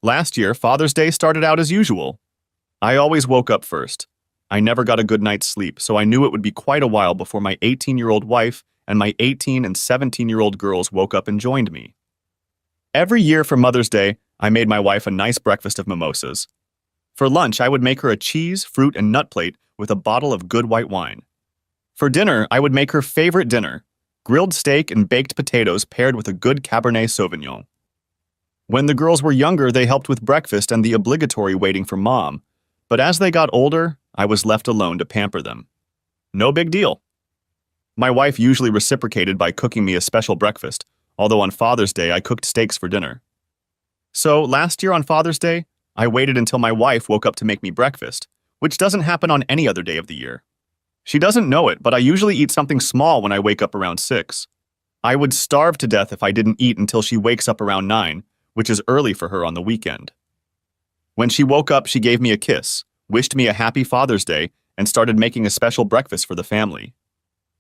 Last year, Father's Day started out as usual. I always woke up first. I never got a good night's sleep, so I knew it would be quite a while before my 18-year-old wife and my 18 and 17-year-old girls woke up and joined me. Every year for Mother's Day, I made my wife a nice breakfast of mimosas. For lunch, I would make her a cheese, fruit, and nut plate with a bottle of good white wine. For dinner, I would make her favorite dinner, grilled steak and baked potatoes paired with a good cabernet sauvignon. When the girls were younger, they helped with breakfast and the obligatory waiting for mom, but as they got older, I was left alone to pamper them. No big deal. My wife usually reciprocated by cooking me a special breakfast, although on Father's Day I cooked steaks for dinner. So last year on Father's Day, I waited until my wife woke up to make me breakfast, which doesn't happen on any other day of the year. She doesn't know it, but I usually eat something small when I wake up around 6. I would starve to death if I didn't eat until she wakes up around 9, which is early for her on the weekend. When she woke up, she gave me a kiss, wished me a happy Father's Day, and started making a special breakfast for the family.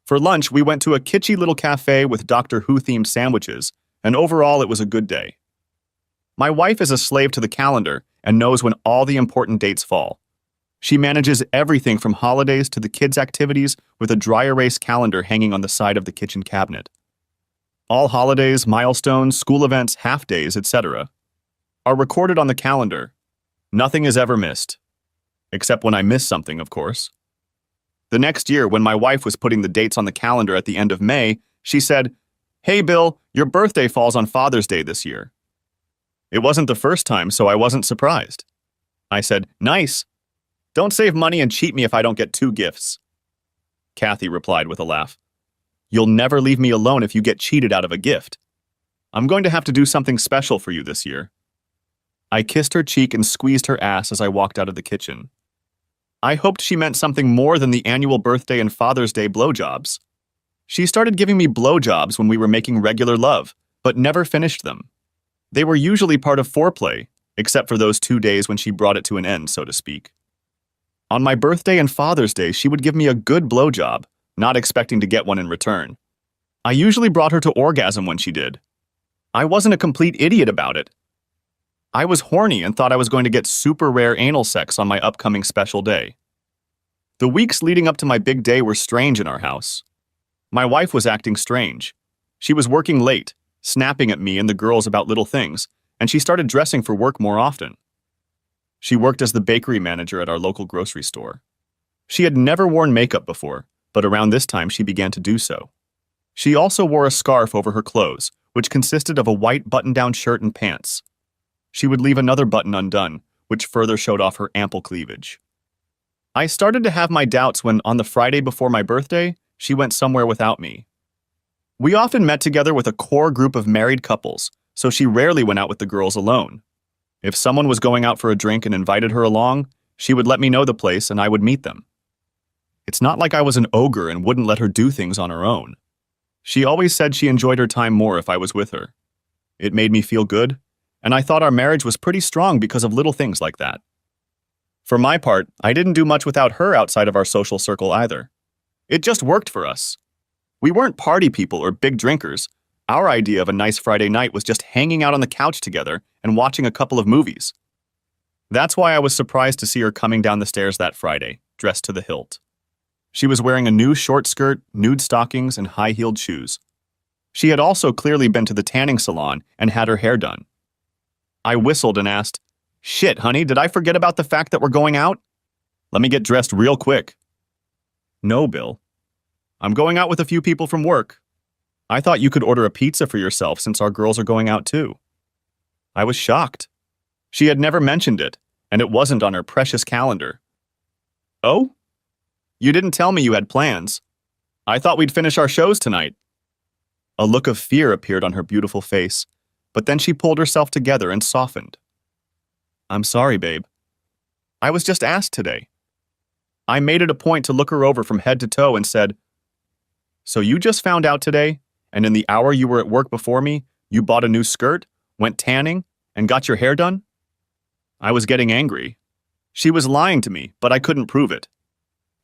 For lunch, we went to a kitschy little cafe with Doctor Who-themed sandwiches, and overall it was a good day. My wife is a slave to the calendar and knows when all the important dates fall. She manages everything from holidays to the kids' activities with a dry erase calendar hanging on the side of the kitchen cabinet. All holidays, milestones, school events, half-days, etc. are recorded on the calendar. Nothing is ever missed. Except when I miss something, of course. The next year, when my wife was putting the dates on the calendar at the end of May, she said, "Hey Bill, your birthday falls on Father's Day this year." It wasn't the first time, so I wasn't surprised. I said, "Nice. Don't save money and cheat me if I don't get 2 gifts." Kathy replied with a laugh, "You'll never leave me alone if you get cheated out of a gift. I'm going to have to do something special for you this year." I kissed her cheek and squeezed her ass as I walked out of the kitchen. I hoped she meant something more than the annual birthday and Father's Day blowjobs. She started giving me blowjobs when we were making regular love, but never finished them. They were usually part of foreplay, except for those 2 days when she brought it to an end, so to speak. On my birthday and Father's Day, she would give me a good blowjob, not expecting to get one in return. I usually brought her to orgasm when she did. I wasn't a complete idiot about it. I was horny and thought I was going to get super rare anal sex on my upcoming special day. The weeks leading up to my big day were strange in our house. My wife was acting strange. She was working late, snapping at me and the girls about little things, and she started dressing for work more often. She worked as the bakery manager at our local grocery store. She had never worn makeup before, but around this time she began to do so. She also wore a scarf over her clothes, which consisted of a white button-down shirt and pants. She would leave another button undone, which further showed off her ample cleavage. I started to have my doubts when, on the Friday before my birthday, she went somewhere without me. We often met together with a core group of married couples, so she rarely went out with the girls alone. If someone was going out for a drink and invited her along, she would let me know the place and I would meet them. It's not like I was an ogre and wouldn't let her do things on her own. She always said she enjoyed her time more if I was with her. It made me feel good, and I thought our marriage was pretty strong because of little things like that. For my part, I didn't do much without her outside of our social circle either. It just worked for us. We weren't party people or big drinkers. Our idea of a nice Friday night was just hanging out on the couch together and watching a couple of movies. That's why I was surprised to see her coming down the stairs that Friday, dressed to the hilt. She was wearing a new short skirt, nude stockings, and high-heeled shoes. She had also clearly been to the tanning salon and had her hair done. I whistled and asked, "Shit, honey, did I forget about the fact that we're going out? Let me get dressed real quick." "No, Bill. I'm going out with a few people from work. I thought you could order a pizza for yourself since our girls are going out too." I was shocked. She had never mentioned it, and it wasn't on her precious calendar. "Oh? You didn't tell me you had plans. I thought we'd finish our shows tonight." A look of fear appeared on her beautiful face, but then she pulled herself together and softened. "I'm sorry, babe. I was just asked today." I made it a point to look her over from head to toe and said, "So you just found out today, and in the hour you were at work before me, you bought a new skirt, went tanning, and got your hair done?" I was getting angry. She was lying to me, but I couldn't prove it.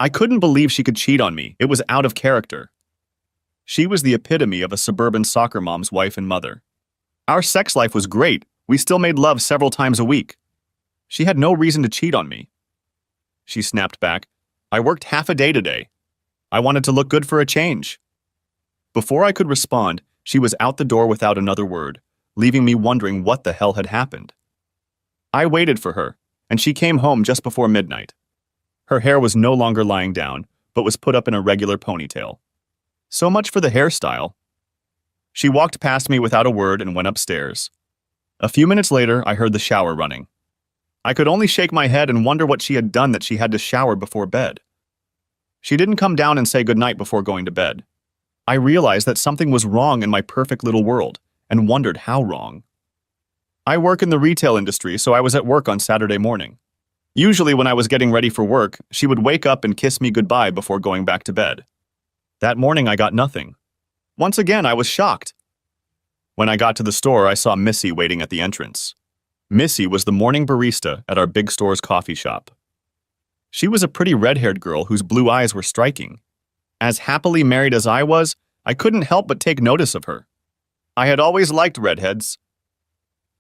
I couldn't believe she could cheat on me. It was out of character. She was the epitome of a suburban soccer mom's wife and mother. Our sex life was great. We still made love several times a week. She had no reason to cheat on me. She snapped back. I worked half a day today. I wanted to look good for a change. Before I could respond, she was out the door without another word, leaving me wondering what the hell had happened. I waited for her, and she came home just before midnight. Her hair was no longer lying down, but was put up in a regular ponytail. So much for the hairstyle. She walked past me without a word and went upstairs. A few minutes later, I heard the shower running. I could only shake my head and wonder what she had done that she had to shower before bed. She didn't come down and say goodnight before going to bed. I realized that something was wrong in my perfect little world, and wondered how wrong. I work in the retail industry, so I was at work on Saturday morning. Usually when I was getting ready for work, she would wake up and kiss me goodbye before going back to bed. That morning I got nothing. Once again, I was shocked. When I got to the store, I saw Missy waiting at the entrance. Missy was the morning barista at our big store's coffee shop. She was a pretty red-haired girl whose blue eyes were striking. As happily married as I was, I couldn't help but take notice of her. I had always liked redheads.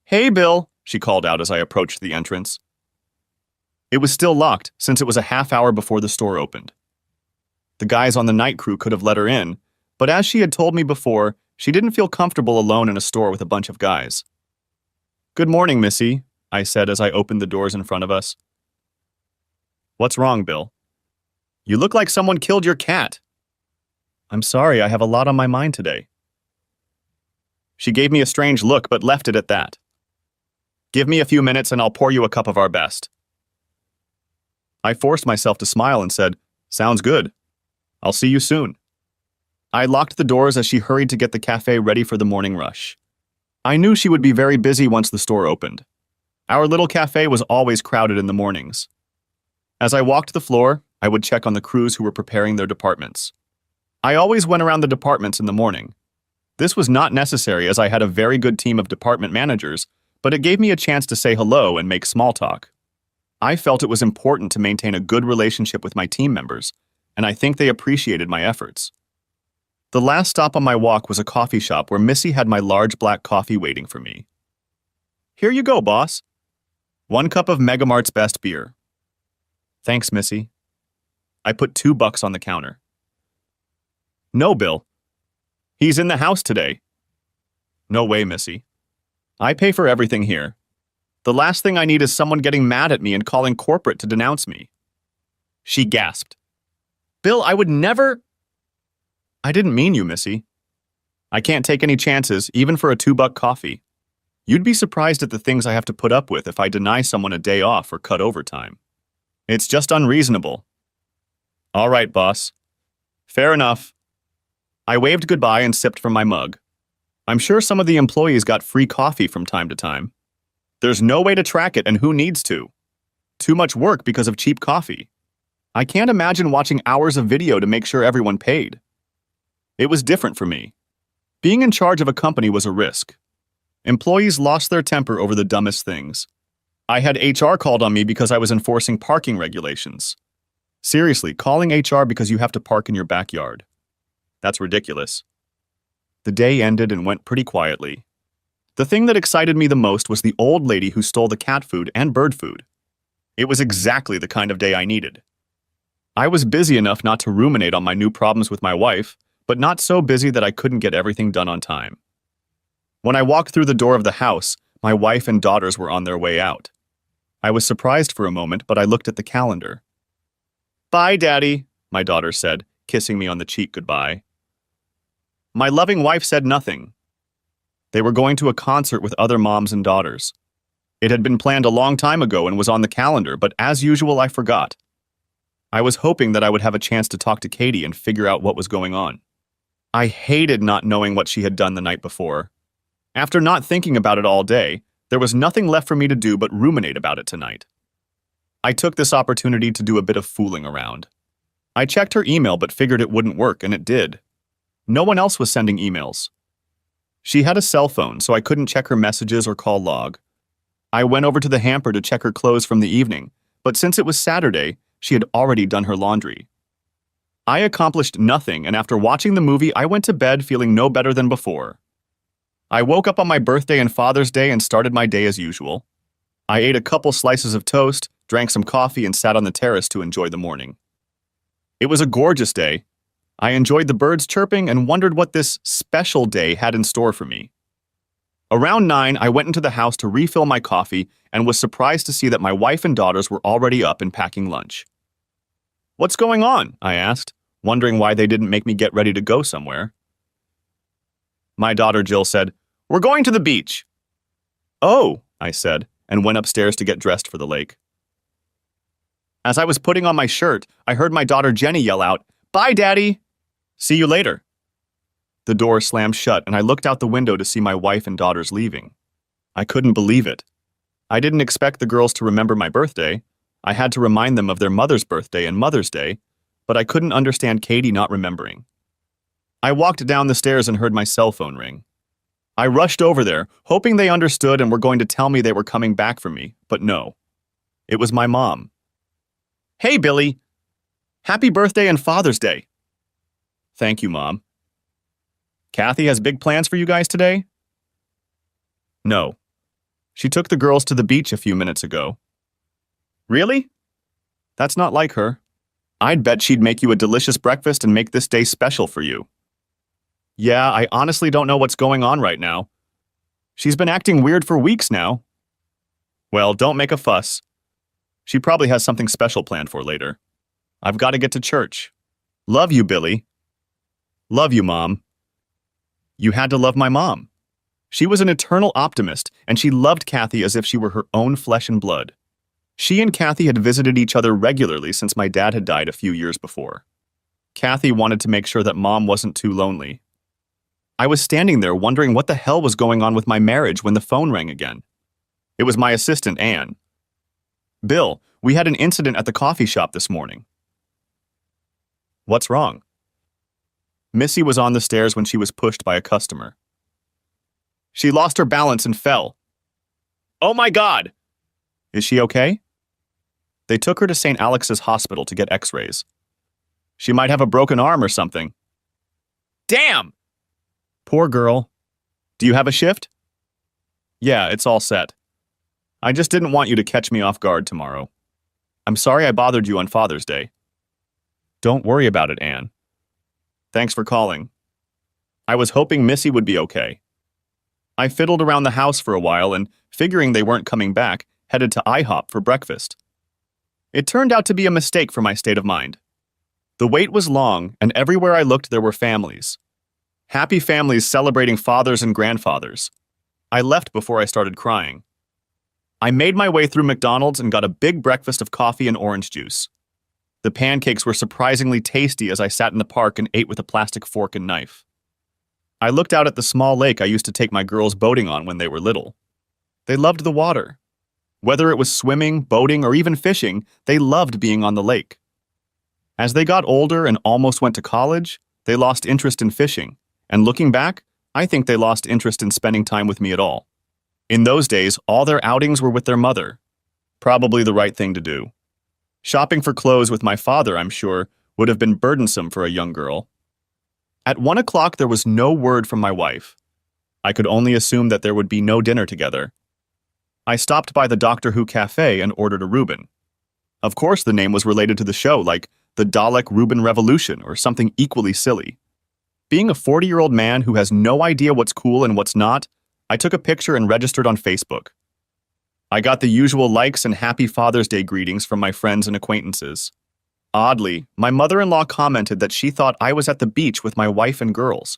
"Hey, Bill," she called out as I approached the entrance. It was still locked, since it was a half hour before the store opened. The guys on the night crew could have let her in, but as she had told me before, she didn't feel comfortable alone in a store with a bunch of guys. "Good morning, Missy," I said as I opened the doors in front of us. "What's wrong, Bill?" "You look like someone killed your cat." "I'm sorry, I have a lot on my mind today." She gave me a strange look, but left it at that. "Give me a few minutes and I'll pour you a cup of our best." I forced myself to smile and said, "Sounds good. I'll see you soon." I locked the doors as she hurried to get the cafe ready for the morning rush. I knew she would be very busy once the store opened. Our little cafe was always crowded in the mornings. As I walked the floor, I would check on the crews who were preparing their departments. I always went around the departments in the morning. This was not necessary as I had a very good team of department managers, but it gave me a chance to say hello and make small talk. I felt it was important to maintain a good relationship with my team members, and I think they appreciated my efforts. The last stop on my walk was a coffee shop where Missy had my large black coffee waiting for me. "Here you go, boss. 1 cup of Megamart's best beer." "Thanks, Missy." I put $2 on the counter. "No, Bill. He's in the house today." "No way, Missy. I pay for everything here. The last thing I need is someone getting mad at me and calling corporate to denounce me." She gasped. "Bill, I would never—" "I didn't mean you, Missy. I can't take any chances, even for a $2 coffee. You'd be surprised at the things I have to put up with if I deny someone a day off or cut overtime. It's just unreasonable." "All right, boss. Fair enough." I waved goodbye and sipped from my mug. I'm sure some of the employees got free coffee from time to time. There's no way to track it, and who needs to? Too much work because of cheap coffee. I can't imagine watching hours of video to make sure everyone paid. It was different for me. Being in charge of a company was a risk. Employees lost their temper over the dumbest things. I had HR called on me because I was enforcing parking regulations. Seriously, calling HR because you have to park in your backyard. That's ridiculous. The day ended and went pretty quietly. The thing that excited me the most was the old lady who stole the cat food and bird food. It was exactly the kind of day I needed. I was busy enough not to ruminate on my new problems with my wife, but not so busy that I couldn't get everything done on time. When I walked through the door of the house, my wife and daughters were on their way out. I was surprised for a moment, but I looked at the calendar. "Bye, Daddy," my daughter said, kissing me on the cheek goodbye. My loving wife said nothing. They were going to a concert with other moms and daughters. It had been planned a long time ago and was on the calendar, but as usual, I forgot. I was hoping that I would have a chance to talk to Katie and figure out what was going on. I hated not knowing what she had done the night before. After not thinking about it all day, there was nothing left for me to do but ruminate about it tonight. I took this opportunity to do a bit of fooling around. I checked her email but figured it wouldn't work, and it did. No one else was sending emails. She had a cell phone, so I couldn't check her messages or call log. I went over to the hamper to check her clothes from the evening, but since it was Saturday, she had already done her laundry. I accomplished nothing, and after watching the movie, I went to bed feeling no better than before. I woke up on my birthday and Father's Day and started my day as usual. I ate a couple slices of toast, drank some coffee, and sat on the terrace to enjoy the morning. It was a gorgeous day. I enjoyed the birds chirping and wondered what this special day had in store for me. Around 9, I went into the house to refill my coffee and was surprised to see that my wife and daughters were already up and packing lunch. "What's going on?" I asked, wondering why they didn't make me get ready to go somewhere. My daughter Jill said, "We're going to the beach." "Oh," I said, and went upstairs to get dressed for the lake. As I was putting on my shirt, I heard my daughter Jenny yell out, "Bye, Daddy! See you later." The door slammed shut, and I looked out the window to see my wife and daughters leaving. I couldn't believe it. I didn't expect the girls to remember my birthday. I had to remind them of their mother's birthday and Mother's Day, but I couldn't understand Katie not remembering. I walked down the stairs and heard my cell phone ring. I rushed over there, hoping they understood and were going to tell me they were coming back for me, but no. It was my mom. "Hey, Billy. Happy birthday and Father's Day." "Thank you, Mom." "Kathy has big plans for you guys today?" "No. She took the girls to the beach a few minutes ago." "Really? That's not like her. I'd bet she'd make you a delicious breakfast and make this day special for you." "Yeah, I honestly don't know what's going on right now. She's been acting weird for weeks now." "Well, don't make a fuss. She probably has something special planned for later. I've got to get to church. Love you, Billy." "Love you, Mom." You had to love my mom. She was an eternal optimist, and she loved Kathy as if she were her own flesh and blood. She and Kathy had visited each other regularly since my dad had died a few years before. Kathy wanted to make sure that Mom wasn't too lonely. I was standing there wondering what the hell was going on with my marriage when the phone rang again. It was my assistant, Anne. "Bill, we had an incident at the coffee shop this morning." "What's wrong?" Missy was on the stairs when she was pushed by a customer. "She lost her balance and fell." "Oh my God!" "Is she okay?" They took her to St. Alex's Hospital to get x-rays. "She might have a broken arm or something." "Damn!" "Poor girl. Do you have a shift?" "Yeah, it's all set. I just didn't want you to catch me off guard tomorrow. I'm sorry I bothered you on Father's Day." "Don't worry about it, Anne. Thanks for calling. I was hoping Missy would be okay." I fiddled around the house for a while and, figuring they weren't coming back, headed to IHOP for breakfast. It turned out to be a mistake for my state of mind. The wait was long, and everywhere I looked there were families. Happy families celebrating fathers and grandfathers. I left before I started crying. I made my way through McDonald's and got a big breakfast of coffee and orange juice. The pancakes were surprisingly tasty as I sat in the park and ate with a plastic fork and knife. I looked out at the small lake I used to take my girls boating on when they were little. They loved the water. Whether it was swimming, boating, or even fishing, they loved being on the lake. As they got older and almost went to college, they lost interest in fishing, and looking back, I think they lost interest in spending time with me at all. In those days, all their outings were with their mother. Probably the right thing to do. Shopping for clothes with my father, I'm sure, would have been burdensome for a young girl. At 1 o'clock, there was no word from my wife. I could only assume that there would be no dinner together. I stopped by the Doctor Who cafe and ordered a Reuben. Of course, the name was related to the show, like the Dalek Reuben Revolution or something equally silly. Being a 40-year-old man who has no idea what's cool and what's not, I took a picture and registered on Facebook. I got the usual likes and Happy Father's Day greetings from my friends and acquaintances. Oddly, my mother-in-law commented that she thought I was at the beach with my wife and girls.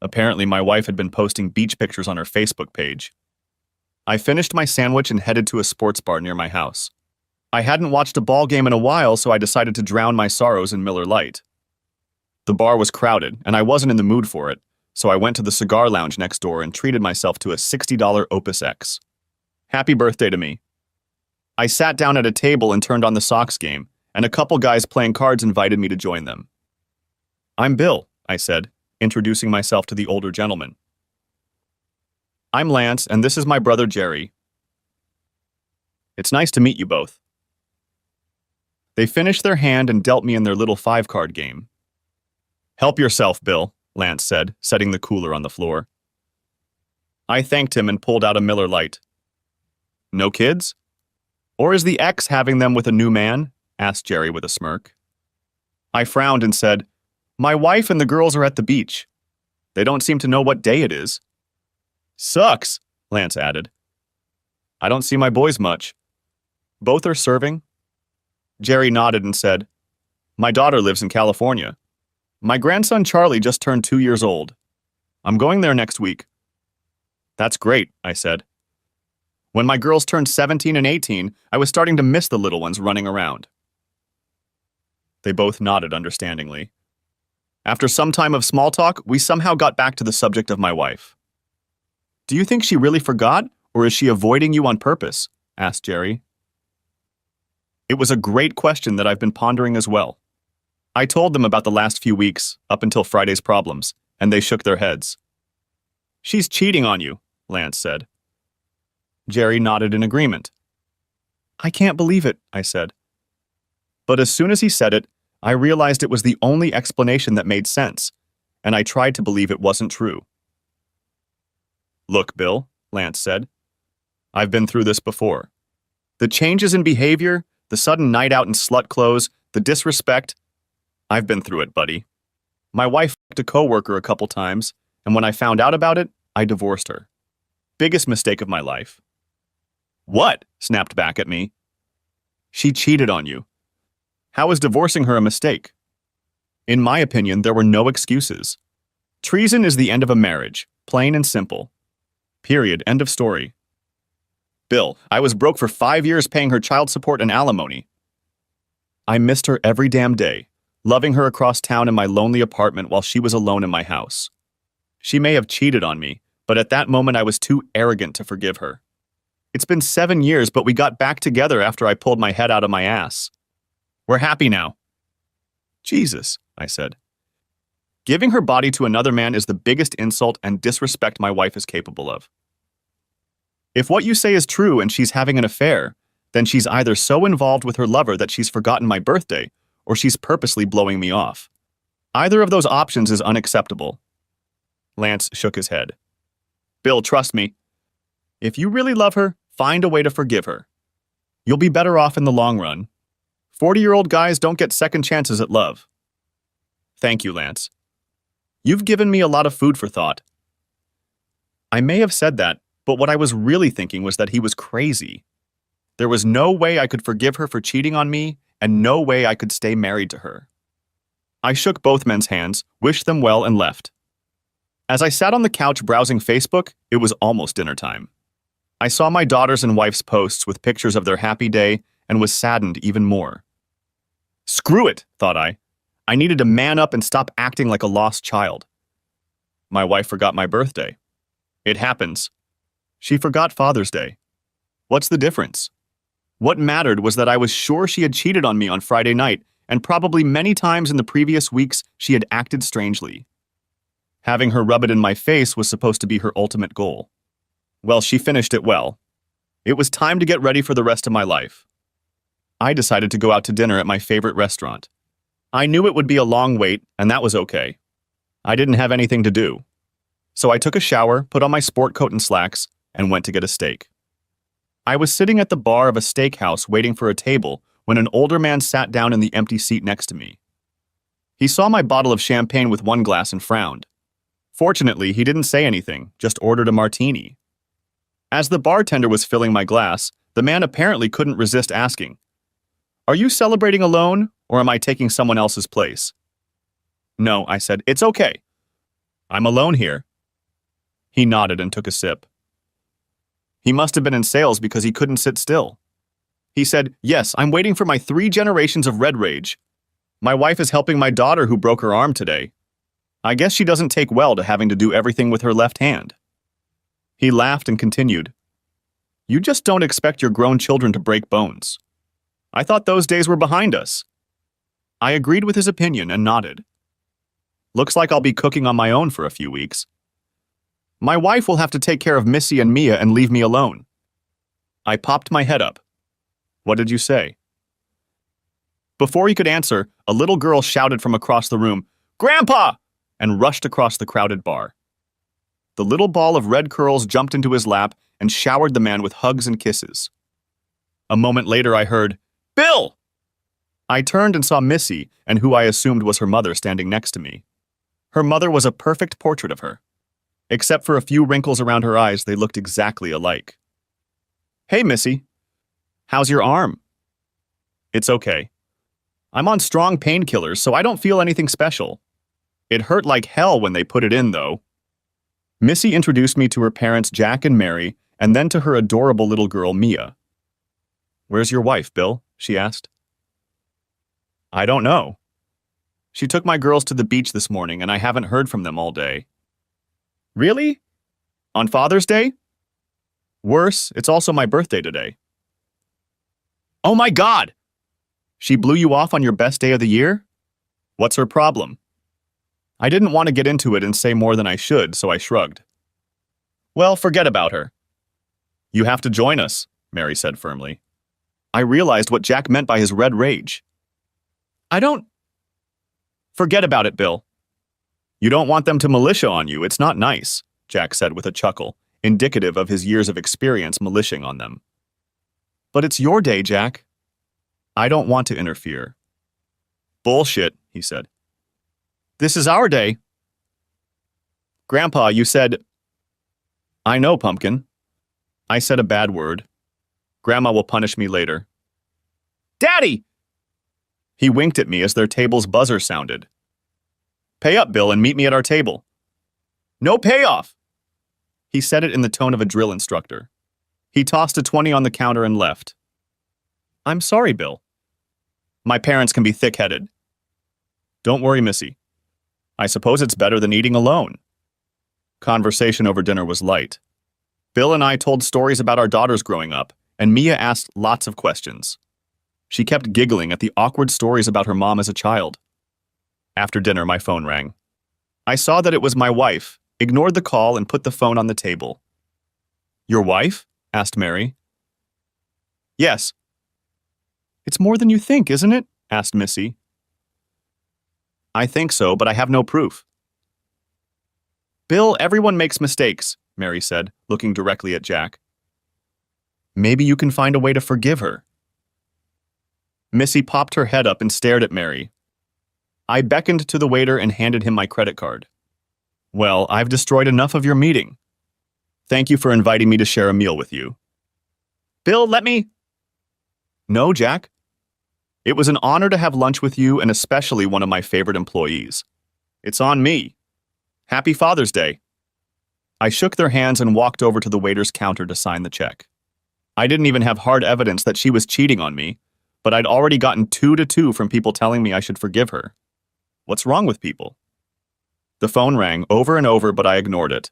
Apparently, my wife had been posting beach pictures on her Facebook page. I finished my sandwich and headed to a sports bar near my house. I hadn't watched a ball game in a while, so I decided to drown my sorrows in Miller Lite. The bar was crowded, and I wasn't in the mood for it, so I went to the cigar lounge next door and treated myself to a $60 Opus X. Happy birthday to me. I sat down at a table and turned on the Sox game, and a couple guys playing cards invited me to join them. "I'm Bill," I said, introducing myself to the older gentleman. "I'm Lance, and this is my brother Jerry. It's nice to meet you both." They finished their hand and dealt me in their little 5-card game. "Help yourself, Bill," Lance said, setting the cooler on the floor. I thanked him and pulled out a Miller Lite. No kids? Or is the ex having them with a new man? Asked Jerry with a smirk. I frowned and said, My wife and the girls are at the beach. They don't seem to know what day it is. Sucks, Lance added. I don't see my boys much. Both are serving? Jerry nodded and said, My daughter lives in California. My grandson Charlie just turned 2 years old. I'm going there next week. That's great, I said. When my girls turned 17 and 18, I was starting to miss the little ones running around. They both nodded understandingly. After some time of small talk, we somehow got back to the subject of my wife. Do you think she really forgot, or is she avoiding you on purpose? Asked Jerry. It was a great question that I've been pondering as well. I told them about the last few weeks, up until Friday's problems, and they shook their heads. She's cheating on you, Lance said. Jerry nodded in agreement. I can't believe it, I said. But as soon as he said it, I realized it was the only explanation that made sense, and I tried to believe it wasn't true. Look, Bill, Lance said. I've been through this before. The changes in behavior, the sudden night out in slut clothes, the disrespect. I've been through it, buddy. My wife fucked a coworker a couple times, and when I found out about it, I divorced her. Biggest mistake of my life. What? Snapped back at me. She cheated on you. How is divorcing her a mistake? In my opinion, there were no excuses. Treason is the end of a marriage, plain and simple. Period. End of story. Bill, I was broke for 5 years paying her child support and alimony. I missed her every damn day, loving her across town in my lonely apartment while she was alone in my house. She may have cheated on me, but at that moment I was too arrogant to forgive her. It's been 7 years, but we got back together after I pulled my head out of my ass. We're happy now. Jesus, I said. Giving her body to another man is the biggest insult and disrespect my wife is capable of. If what you say is true and she's having an affair, then she's either so involved with her lover that she's forgotten my birthday, or she's purposely blowing me off. Either of those options is unacceptable. Lance shook his head. Bill, trust me. If you really love her, find a way to forgive her. You'll be better off in the long run. 40-year-old guys don't get second chances at love. Thank you, Lance. You've given me a lot of food for thought. I may have said that, but what I was really thinking was that he was crazy. There was no way I could forgive her for cheating on me, and no way I could stay married to her. I shook both men's hands, wished them well, and left. As I sat on the couch browsing Facebook, it was almost dinner time. I saw my daughter's and wife's posts with pictures of their happy day and was saddened even more. Screw it, thought I. I needed to man up and stop acting like a lost child. My wife forgot my birthday. It happens. She forgot Father's Day. What's the difference? What mattered was that I was sure she had cheated on me on Friday night, and probably many times in the previous weeks she had acted strangely. Having her rub it in my face was supposed to be her ultimate goal. Well, she finished it well. It was time to get ready for the rest of my life. I decided to go out to dinner at my favorite restaurant. I knew it would be a long wait, and that was okay. I didn't have anything to do. So I took a shower, put on my sport coat and slacks, and went to get a steak. I was sitting at the bar of a steakhouse waiting for a table when an older man sat down in the empty seat next to me. He saw my bottle of champagne with one glass and frowned. Fortunately, he didn't say anything, just ordered a martini. As the bartender was filling my glass, the man apparently couldn't resist asking, "Are you celebrating alone, or am I taking someone else's place?" "No," I said, "it's okay. I'm alone here." He nodded and took a sip. He must have been in sales because he couldn't sit still. He said, "Yes, I'm waiting for my 3 generations of red rage. My wife is helping my daughter who broke her arm today. I guess she doesn't take well to having to do everything with her left hand." He laughed and continued, "You just don't expect your grown children to break bones. I thought those days were behind us." I agreed with his opinion and nodded. Looks like I'll be cooking on my own for a few weeks. My wife will have to take care of Missy and Mia and leave me alone. I popped my head up. "What did you say?" Before he could answer, a little girl shouted from across the room, "Grandpa!" and rushed across the crowded bar. the little ball of red curls jumped into his lap and showered the man with hugs and kisses. A moment later, I heard, "Bill!" I turned and saw Missy, and who I assumed was her mother, standing next to me. Her mother was a perfect portrait of her. Except for a few wrinkles around her eyes, they looked exactly alike. "Hey, Missy. How's your arm?" "It's okay. I'm on strong painkillers, so I don't feel anything special. It hurt like hell when they put it in, though." Missy introduced me to her parents, Jack and Mary, and then to her adorable little girl, Mia. "Where's your wife, Bill?" she asked. "I don't know. She took my girls to the beach this morning, and I haven't heard from them all day." "Really? On Father's Day?" "Worse, it's also my birthday today." "Oh my God! She blew you off on your best day of the year? What's her problem?" I didn't want to get into it and say more than I should, so I shrugged. "Well, forget about her." "You have to join us," Mary said firmly. I realized what Jack meant by his red rage. "I don't—" "Forget about it, Bill. You don't want them to militia on you. It's not nice," Jack said with a chuckle, indicative of his years of experience militiaing on them. "But it's your day, Jack." "I don't want to interfere." "Bullshit," he said. "This is our day." "Grandpa, you said—" "I know, Pumpkin. I said a bad word. Grandma will punish me later." "Daddy!" He winked at me as their table's buzzer sounded. "Pay up, Bill, and meet me at our table." "No payoff." He said it in the tone of a drill instructor. He tossed a 20 on the counter and left. "I'm sorry, Bill." "My parents can be thick-headed." "Don't worry, Missy. I suppose it's better than eating alone." Conversation over dinner was light. Bill and I told stories about our daughters growing up, and Mia asked lots of questions. She kept giggling at the awkward stories about her mom as a child. After dinner, my phone rang. I saw that it was my wife, ignored the call, and put the phone on the table. "Your wife?" asked Mary. "Yes." "It's more than you think, isn't it?" asked Missy. "I think so, but I have no proof." "Bill, everyone makes mistakes," Mary said, looking directly at Jack. "Maybe you can find a way to forgive her." Missy popped her head up and stared at Mary. I beckoned to the waiter and handed him my credit card. "Well, I've destroyed enough of your meeting. Thank you for inviting me to share a meal with you." "Bill, let me—" "No, Jack. It was an honor to have lunch with you, and especially one of my favorite employees. It's on me. Happy Father's Day." I shook their hands and walked over to the waiter's counter to sign the check. I didn't even have hard evidence that she was cheating on me, but I'd already gotten 2-2 from people telling me I should forgive her. What's wrong with people? The phone rang over and over, but I ignored it.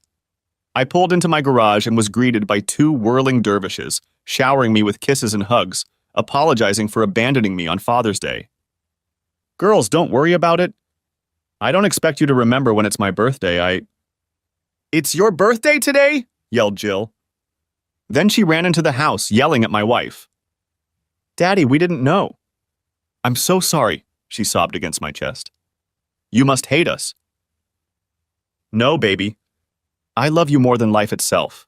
I pulled into my garage and was greeted by 2 whirling dervishes, showering me with kisses and hugs, apologizing for abandoning me on Father's Day. "Girls, don't worry about it. I don't expect you to remember when it's my birthday. "It's your birthday today?" yelled Jill. Then she ran into the house, yelling at my wife. "Daddy, we didn't know." "I'm so sorry," she sobbed against my chest. "You must hate us." "No, baby. I love you more than life itself."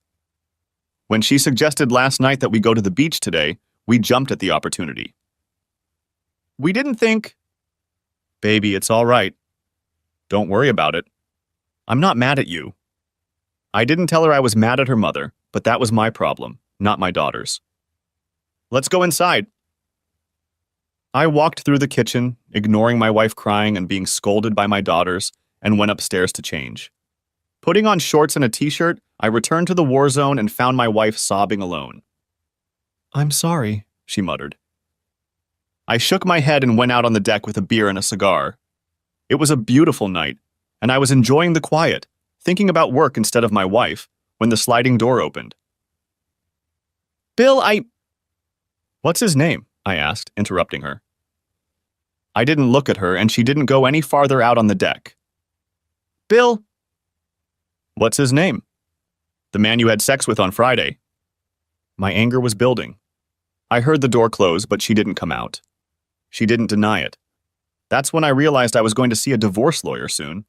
When she suggested last night that we go to the beach today, we jumped at the opportunity. "We didn't think—" "Baby, it's all right. Don't worry about it. I'm not mad at you." I didn't tell her I was mad at her mother, but that was my problem, not my daughter's. "Let's go inside." I walked through the kitchen, ignoring my wife crying and being scolded by my daughters, and went upstairs to change. Putting on shorts and a t-shirt, I returned to the war zone and found my wife sobbing alone. "I'm sorry," she muttered. I shook my head and went out on the deck with a beer and a cigar. It was a beautiful night, and I was enjoying the quiet, thinking about work instead of my wife, when the sliding door opened. "Bill, "What's his name?" I asked, interrupting her. I didn't look at her, and she didn't go any farther out on the deck. "Bill." "What's his name?" "The man you had sex with on Friday." My anger was building. I heard the door close, but she didn't come out. She didn't deny it. That's when I realized I was going to see a divorce lawyer soon.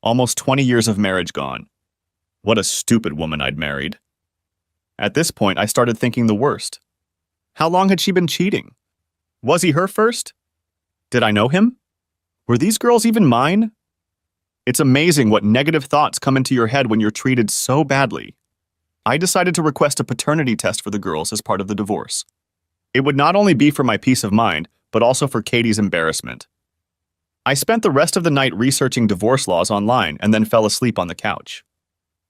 Almost 20 years of marriage gone. What a stupid woman I'd married. At this point, I started thinking the worst. How long had she been cheating? Was he her first? Did I know him? Were these girls even mine? It's amazing what negative thoughts come into your head when you're treated so badly. I decided to request a paternity test for the girls as part of the divorce. It would not only be for my peace of mind, but also for Katie's embarrassment. I spent the rest of the night researching divorce laws online and then fell asleep on the couch.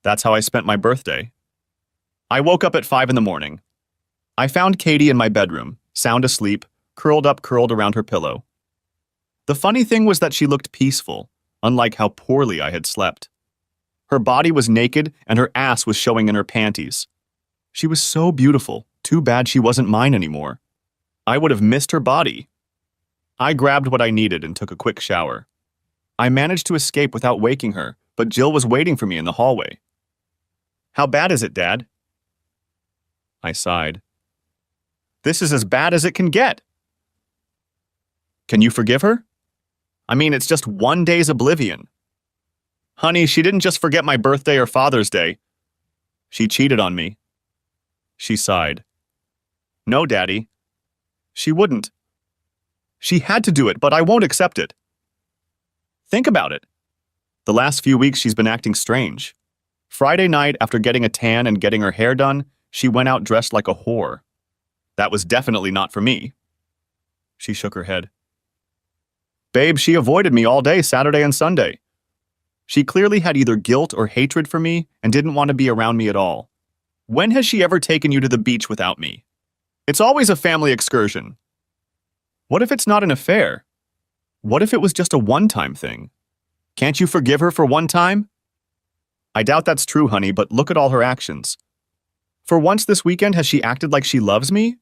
That's how I spent my birthday. I woke up at 5 in the morning. I found Katie in my bedroom, sound asleep, curled around her pillow. The funny thing was that she looked peaceful, unlike how poorly I had slept. Her body was naked and her ass was showing in her panties. She was so beautiful, too bad she wasn't mine anymore. I would have missed her body. I grabbed what I needed and took a quick shower. I managed to escape without waking her, but Jill was waiting for me in the hallway. "How bad is it, Dad?" I sighed. "This is as bad as it can get." "Can you forgive her?" "I mean, it's just one day's oblivion." "Honey, she didn't just forget my birthday or Father's Day. She cheated on me." She sighed. "No, Daddy. She wouldn't. She had to do it, but I won't accept it. Think about it. The last few weeks she's been acting strange. Friday night, after getting a tan and getting her hair done, she went out dressed like a whore. That was definitely not for me." She shook her head. "Babe, she avoided me all day Saturday and Sunday. She clearly had either guilt or hatred for me and didn't want to be around me at all. When has she ever taken you to the beach without me? It's always a family excursion. What if it's not an affair? What if it was just a one-time thing? Can't you forgive her for one time?" "I doubt that's true, honey, but look at all her actions. For once this weekend, has she acted like she loves me?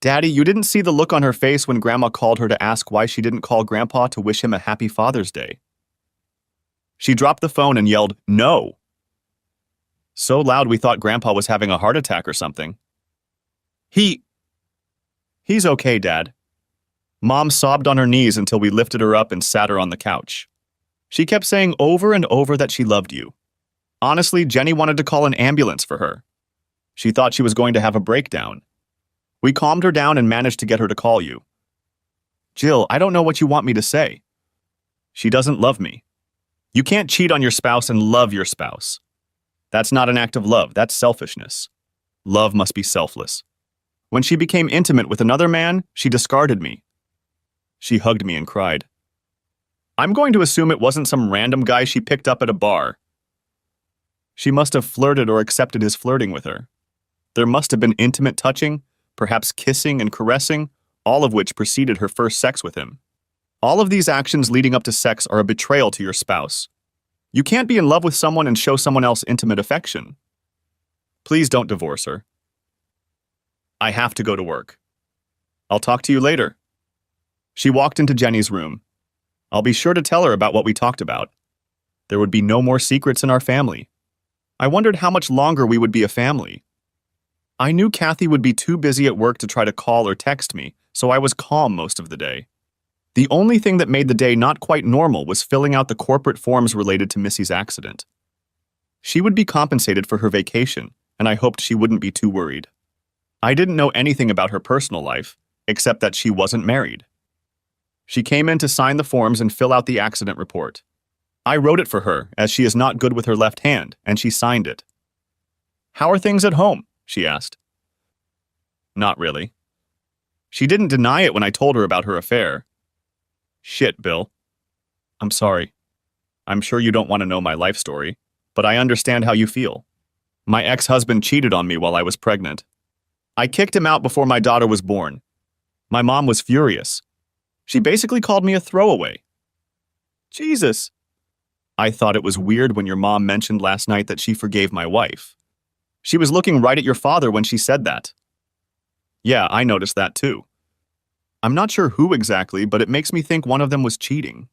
Daddy, you didn't see the look on her face when Grandma called her to ask why she didn't call Grandpa to wish him a happy Father's Day. She dropped the phone and yelled, 'No!' So loud we thought Grandpa was having a heart attack or something. He's okay, Dad." Mom sobbed on her knees until we lifted her up and sat her on the couch. She kept saying over and over that she loved you. Honestly, Jenny wanted to call an ambulance for her. She thought she was going to have a breakdown. We calmed her down and managed to get her to call you. "Jill, I don't know what you want me to say. She doesn't love me. You can't cheat on your spouse and love your spouse. That's not an act of love, that's selfishness. Love must be selfless. When she became intimate with another man, she discarded me." She hugged me and cried. "I'm going to assume it wasn't some random guy she picked up at a bar. She must have flirted or accepted his flirting with her. There must have been intimate touching, perhaps kissing and caressing, all of which preceded her first sex with him. All of these actions leading up to sex are a betrayal to your spouse. You can't be in love with someone and show someone else intimate affection. Please don't divorce her. I have to go to work. I'll talk to you later." She walked into Jenny's room. I'll be sure to tell her about what we talked about. There would be no more secrets in our family. I wondered how much longer we would be a family. I knew Kathy would be too busy at work to try to call or text me, so I was calm most of the day. The only thing that made the day not quite normal was filling out the corporate forms related to Missy's accident. She would be compensated for her vacation, and I hoped she wouldn't be too worried. I didn't know anything about her personal life, except that she wasn't married. She came in to sign the forms and fill out the accident report. I wrote it for her, as she is not good with her left hand, and she signed it. "How are things at home?" she asked. "Not really." She didn't deny it when I told her about her affair. "Shit, Bill. I'm sorry. I'm sure you don't want to know my life story, but I understand how you feel. My ex-husband cheated on me while I was pregnant. I kicked him out before my daughter was born. My mom was furious. She basically called me a throwaway." "Jesus." "I thought it was weird when your mom mentioned last night that she forgave my wife. She was looking right at your father when she said that." "Yeah, I noticed that too. I'm not sure who exactly, but it makes me think one of them was cheating."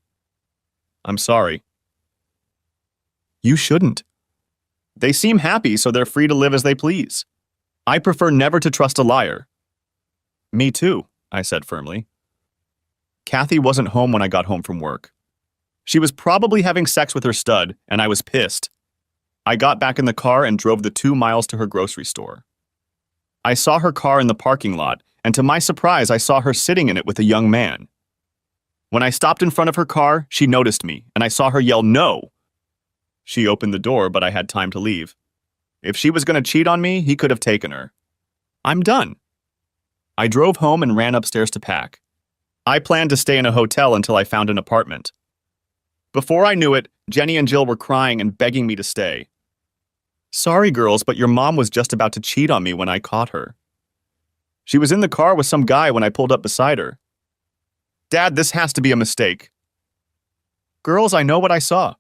"I'm sorry." "You shouldn't. They seem happy, so they're free to live as they please. I prefer never to trust a liar." "Me too," I said firmly. Kathy wasn't home when I got home from work. She was probably having sex with her stud, and I was pissed. I got back in the car and drove the 2 miles to her grocery store. I saw her car in the parking lot, and to my surprise, I saw her sitting in it with a young man. When I stopped in front of her car, she noticed me, and I saw her yell, "No!" She opened the door, but I had time to leave. If she was going to cheat on me, he could have taken her. I'm done. I drove home and ran upstairs to pack. I planned to stay in a hotel until I found an apartment. Before I knew it, Jenny and Jill were crying and begging me to stay. Sorry, girls, but your mom was just about to cheat on me when I caught her. She was in the car with some guy when I pulled up beside her. Dad, this has to be a mistake. Girls, I know what I saw.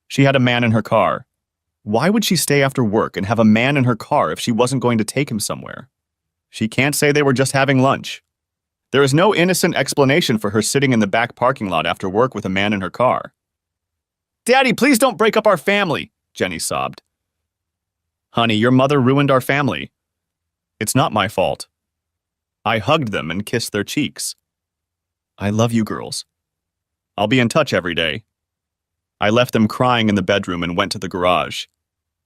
She had a man in her car. Why would she stay after work and have a man in her car if she wasn't going to take him somewhere? She can't say they were just having lunch. There is no innocent explanation for her sitting in the back parking lot after work with a man in her car. Daddy, please don't break up our family, Jenny sobbed. Honey, your mother ruined our family. It's not my fault. I hugged them and kissed their cheeks. I love you girls. I'll be in touch every day. I left them crying in the bedroom and went to the garage.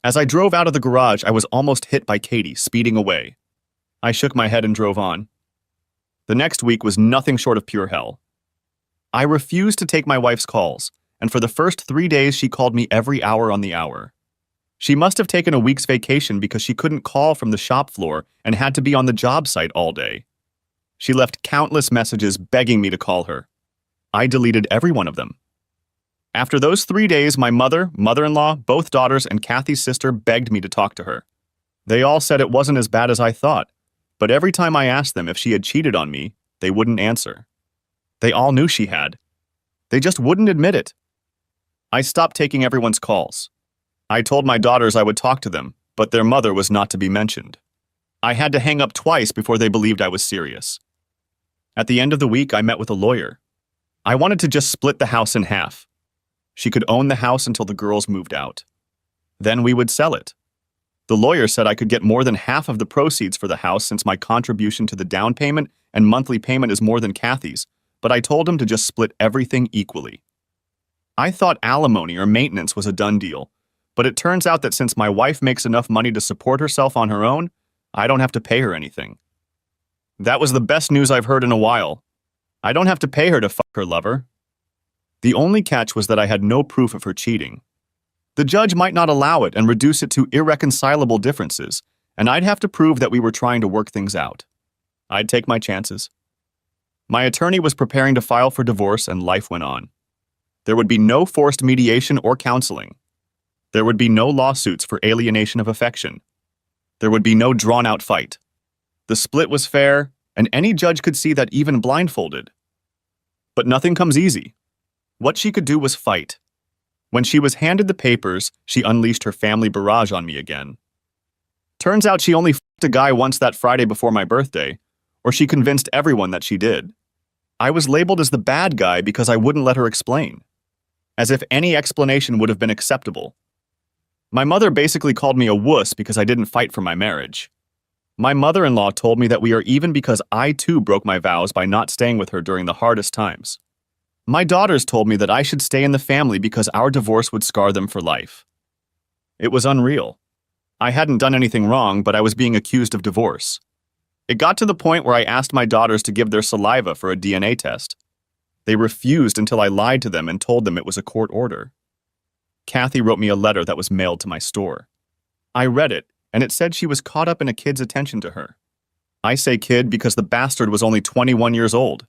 As I drove out of the garage, I was almost hit by Katie, speeding away. I shook my head and drove on. The next week was nothing short of pure hell. I refused to take my wife's calls, and for the first 3 days she called me every hour on the hour. She must have taken a week's vacation because she couldn't call from the shop floor and had to be on the job site all day. She left countless messages begging me to call her. I deleted every one of them. After those 3 days, my mother, mother-in-law, both daughters, and Kathy's sister begged me to talk to her. They all said it wasn't as bad as I thought, but every time I asked them if she had cheated on me, they wouldn't answer. They all knew she had. They just wouldn't admit it. I stopped taking everyone's calls. I told my daughters I would talk to them, but their mother was not to be mentioned. I had to hang up twice before they believed I was serious. At the end of the week, I met with a lawyer. I wanted to just split the house in half. She could own the house until the girls moved out. Then we would sell it. The lawyer said I could get more than half of the proceeds for the house since my contribution to the down payment and monthly payment is more than Kathy's, but I told him to just split everything equally. I thought alimony or maintenance was a done deal, but it turns out that since my wife makes enough money to support herself on her own, I don't have to pay her anything. That was the best news I've heard in a while. I don't have to pay her to fuck her lover. The only catch was that I had no proof of her cheating. The judge might not allow it and reduce it to irreconcilable differences, and I'd have to prove that we were trying to work things out. I'd take my chances. My attorney was preparing to file for divorce, and life went on. There would be no forced mediation or counseling. There would be no lawsuits for alienation of affection. There would be no drawn-out fight. The split was fair, and any judge could see that even blindfolded. But nothing comes easy. What she could do was fight. When she was handed the papers, she unleashed her family barrage on me again. Turns out she only f***ed a guy once that Friday before my birthday, or she convinced everyone that she did. I was labeled as the bad guy because I wouldn't let her explain. As if any explanation would have been acceptable. My mother basically called me a wuss because I didn't fight for my marriage. My mother-in-law told me that we are even because I too broke my vows by not staying with her during the hardest times. My daughters told me that I should stay in the family because our divorce would scar them for life. It was unreal. I hadn't done anything wrong, but I was being accused of divorce. It got to the point where I asked my daughters to give their saliva for a DNA test. They refused until I lied to them and told them it was a court order. Kathy wrote me a letter that was mailed to my store. I read it, and it said she was caught up in a kid's attention to her. I say kid because the bastard was only 21 years old.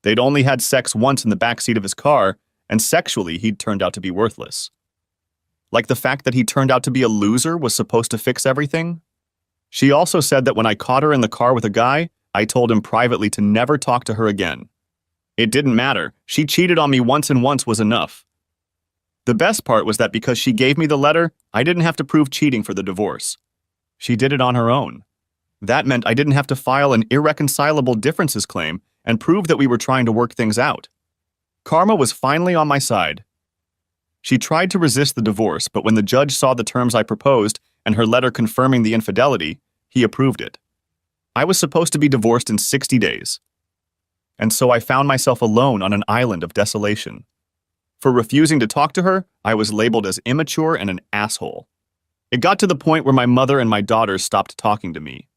They'd only had sex once in the backseat of his car, and sexually he'd turned out to be worthless. Like the fact that he turned out to be a loser was supposed to fix everything? She also said that when I caught her in the car with a guy, I told him privately to never talk to her again. It didn't matter. She cheated on me once and once was enough. The best part was that because she gave me the letter, I didn't have to prove cheating for the divorce. She did it on her own. That meant I didn't have to file an irreconcilable differences claim and prove that we were trying to work things out. Karma was finally on my side. She tried to resist the divorce, but when the judge saw the terms I proposed and her letter confirming the infidelity, he approved it. I was supposed to be divorced in 60 days. And so I found myself alone on an island of desolation. For refusing to talk to her, I was labeled as immature and an asshole. It got to the point where my mother and my daughters stopped talking to me.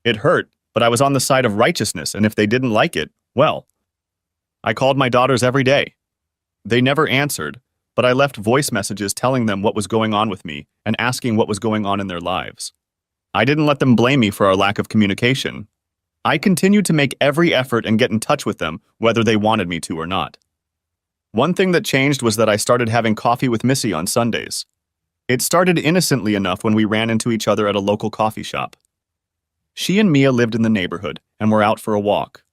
It hurt, but I was on the side of righteousness, and if they didn't like it, well, I called my daughters every day. They never answered, but I left voice messages telling them what was going on with me and asking what was going on in their lives. I didn't let them blame me for our lack of communication. I continued to make every effort and get in touch with them, whether they wanted me to or not. One thing that changed was that I started having coffee with Missy on Sundays. It started innocently enough when we ran into each other at a local coffee shop. She and Mia lived in the neighborhood and were out for a walk.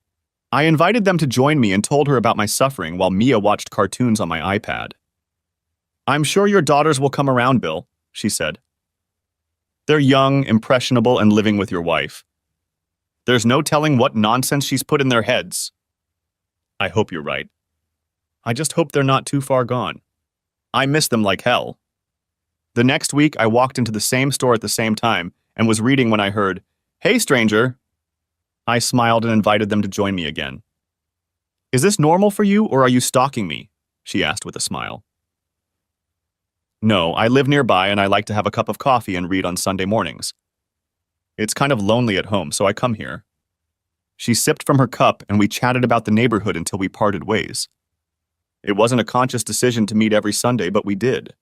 I invited them to join me and told her about my suffering while Mia watched cartoons on my iPad. "I'm sure your daughters will come around, Bill," she said. "They're young, impressionable, and living with your wife. There's no telling what nonsense she's put in their heads." I hope you're right. I just hope they're not too far gone. I miss them like hell. The next week, I walked into the same store at the same time and was reading when I heard, "Hey, stranger." I smiled and invited them to join me again. "Is this normal for you, or are you stalking me?" she asked with a smile. "No, I live nearby and I like to have a cup of coffee and read on Sunday mornings. It's kind of lonely at home, so I come here." She sipped from her cup and we chatted about the neighborhood until we parted ways. It wasn't a conscious decision to meet every Sunday, but we did.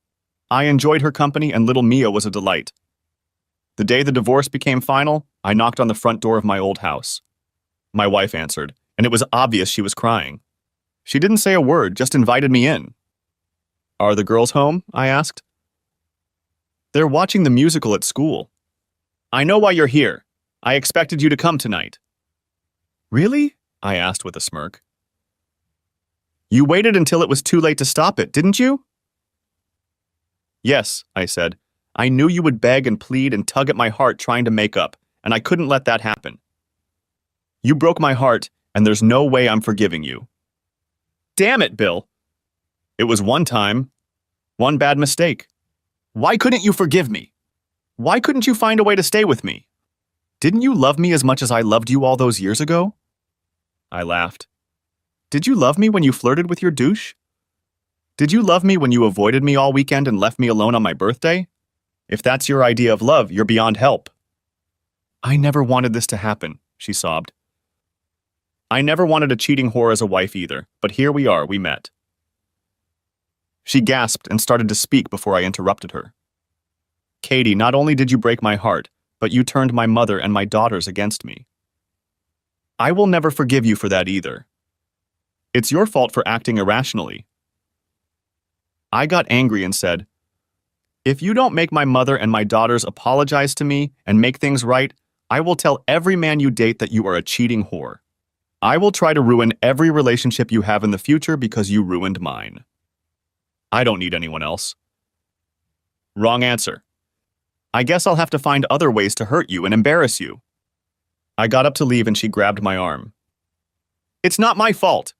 I enjoyed her company and little Mia was a delight. The day the divorce became final, I knocked on the front door of my old house. My wife answered, and it was obvious she was crying. She didn't say a word, just invited me in. "Are the girls home?" I asked. "They're watching the musical at school." "I know why you're here. I expected you to come tonight." "Really?" I asked with a smirk. "You waited until it was too late to stop it, didn't you?" "Yes," I said. "I knew you would beg and plead and tug at my heart trying to make up, and I couldn't let that happen. You broke my heart, and there's no way I'm forgiving you." "Damn it, Bill. It was one time. One bad mistake. Why couldn't you forgive me? Why couldn't you find a way to stay with me? Didn't you love me as much as I loved you all those years ago?" I laughed. "Did you love me when you flirted with your douche? Did you love me when you avoided me all weekend and left me alone on my birthday? If that's your idea of love, you're beyond help." "I never wanted this to happen," she sobbed. "I never wanted a cheating whore as a wife either, but here we are, we met." She gasped and started to speak before I interrupted her. "Katie, not only did you break my heart, but you turned my mother and my daughters against me. I will never forgive you for that either. It's your fault for acting irrationally." I got angry and said, "If you don't make my mother and my daughters apologize to me and make things right, I will tell every man you date that you are a cheating whore. I will try to ruin every relationship you have in the future because you ruined mine. I don't need anyone else." "Wrong answer. I guess I'll have to find other ways to hurt you and embarrass you." I got up to leave and she grabbed my arm. "It's not my fault."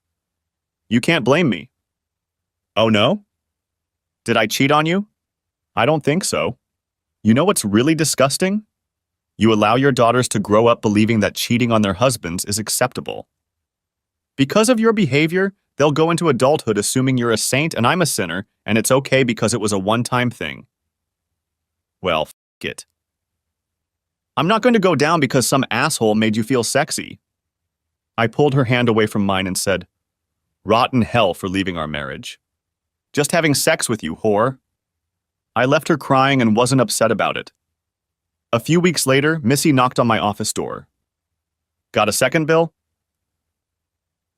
"You can't blame me." "Oh no? Did I cheat on you?" "I don't think so." "You know what's really disgusting? You allow your daughters to grow up believing that cheating on their husbands is acceptable. Because of your behavior, they'll go into adulthood assuming you're a saint and I'm a sinner, and it's okay because it was a one-time thing. Well, f*** it. I'm not going to go down because some asshole made you feel sexy." I pulled her hand away from mine and said, "Rotten hell for leaving our marriage. Just having sex with you, whore." I left her crying and wasn't upset about it. A few weeks later, Missy knocked on my office door. "Got a second, Bill?"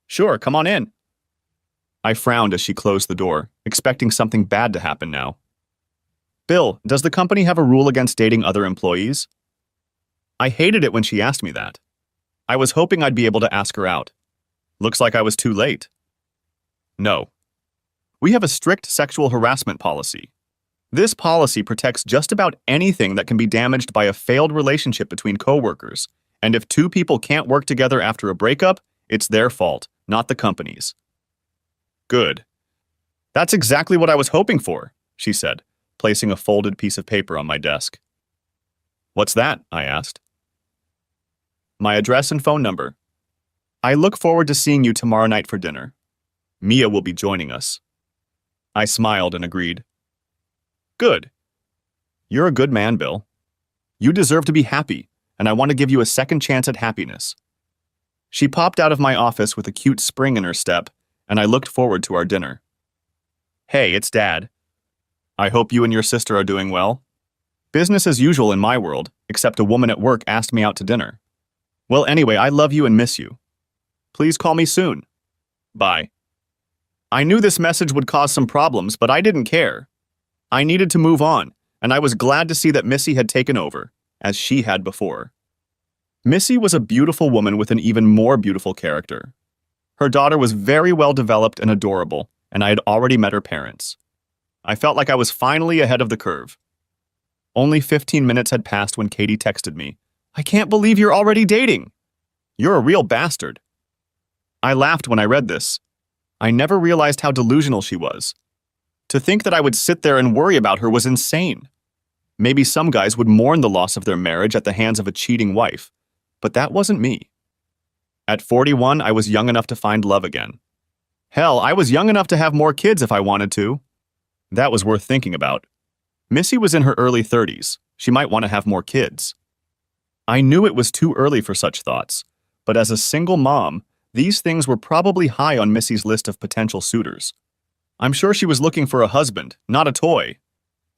"Sure, come on in." I frowned as she closed the door, expecting something bad to happen now. "Bill, does the company have a rule against dating other employees?" I hated it when she asked me that. I was hoping I'd be able to ask her out. Looks like I was too late. "No. We have a strict sexual harassment policy. This policy protects just about anything that can be damaged by a failed relationship between coworkers, and if two people can't work together after a breakup, it's their fault, not the company's." "Good. That's exactly what I was hoping for," she said, placing a folded piece of paper on my desk. "What's that?" I asked. "My address and phone number. I look forward to seeing you tomorrow night for dinner. Mia will be joining us." I smiled and agreed. Good. You're a good man, Bill. You deserve to be happy, and I want to give you a second chance at happiness. She popped out of my office with a cute spring in her step, and I looked forward to our dinner. Hey, it's Dad. I hope you and your sister are doing well. Business as usual in my world, except a woman at work asked me out to dinner. Well, anyway, I love you and miss you. Please call me soon. Bye. I knew this message would cause some problems, but I didn't care. I needed to move on, and I was glad to see that Missy had taken over, as she had before. Missy was a beautiful woman with an even more beautiful character. Her daughter was very well developed and adorable, and I had already met her parents. I felt like I was finally ahead of the curve. Only 15 minutes had passed when Katie texted me, "I can't believe you're already dating. You're a real bastard." I laughed when I read this. I never realized how delusional she was. To think that I would sit there and worry about her was insane. Maybe some guys would mourn the loss of their marriage at the hands of a cheating wife, but that wasn't me. At 41, I was young enough to find love again. Hell, I was young enough to have more kids if I wanted to. That was worth thinking about. Missy was in her early 30s. She might want to have more kids. I knew it was too early for such thoughts, but as a single mom, these things were probably high on Missy's list of potential suitors. I'm sure she was looking for a husband, not a toy.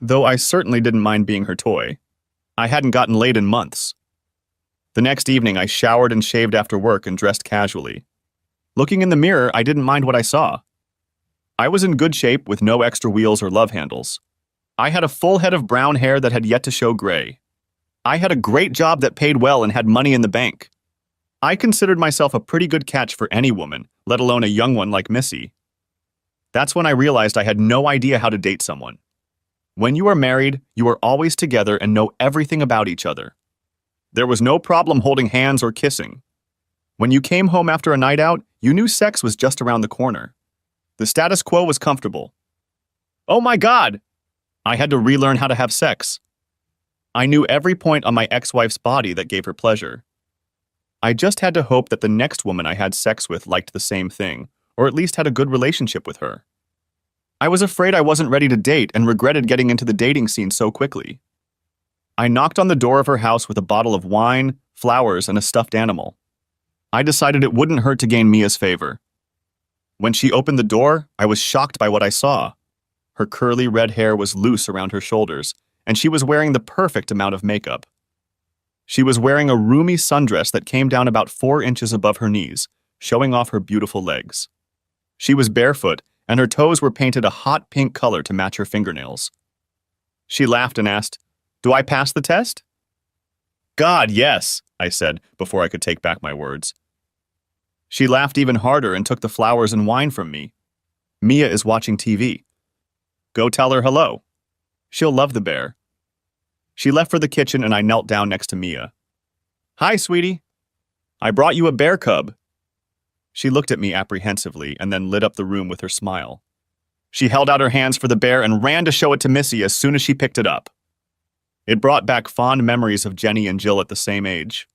Though I certainly didn't mind being her toy. I hadn't gotten laid in months. The next evening, I showered and shaved after work and dressed casually. Looking in the mirror, I didn't mind what I saw. I was in good shape with no extra wheels or love handles. I had a full head of brown hair that had yet to show gray. I had a great job that paid well and had money in the bank. I considered myself a pretty good catch for any woman, let alone a young one like Missy. That's when I realized I had no idea how to date someone. When you are married, you are always together and know everything about each other. There was no problem holding hands or kissing. When you came home after a night out, you knew sex was just around the corner. The status quo was comfortable. Oh my God! I had to relearn how to have sex. I knew every point on my ex-wife's body that gave her pleasure. I just had to hope that the next woman I had sex with liked the same thing, or at least had a good relationship with her. I was afraid I wasn't ready to date and regretted getting into the dating scene so quickly. I knocked on the door of her house with a bottle of wine, flowers, and a stuffed animal. I decided it wouldn't hurt to gain Mia's favor. When she opened the door, I was shocked by what I saw. Her curly red hair was loose around her shoulders, and she was wearing the perfect amount of makeup. She was wearing a roomy sundress that came down about 4 inches above her knees, showing off her beautiful legs. She was barefoot, and her toes were painted a hot pink color to match her fingernails. She laughed and asked, "Do I pass the test?" "God, yes," I said, before I could take back my words. She laughed even harder and took the flowers and wine from me. "Mia is watching TV. Go tell her hello. She'll love the bear." She left for the kitchen and I knelt down next to Mia. "Hi, sweetie. I brought you a bear cub." She looked at me apprehensively and then lit up the room with her smile. She held out her hands for the bear and ran to show it to Missy as soon as she picked it up. It brought back fond memories of Jenny and Jill at the same age.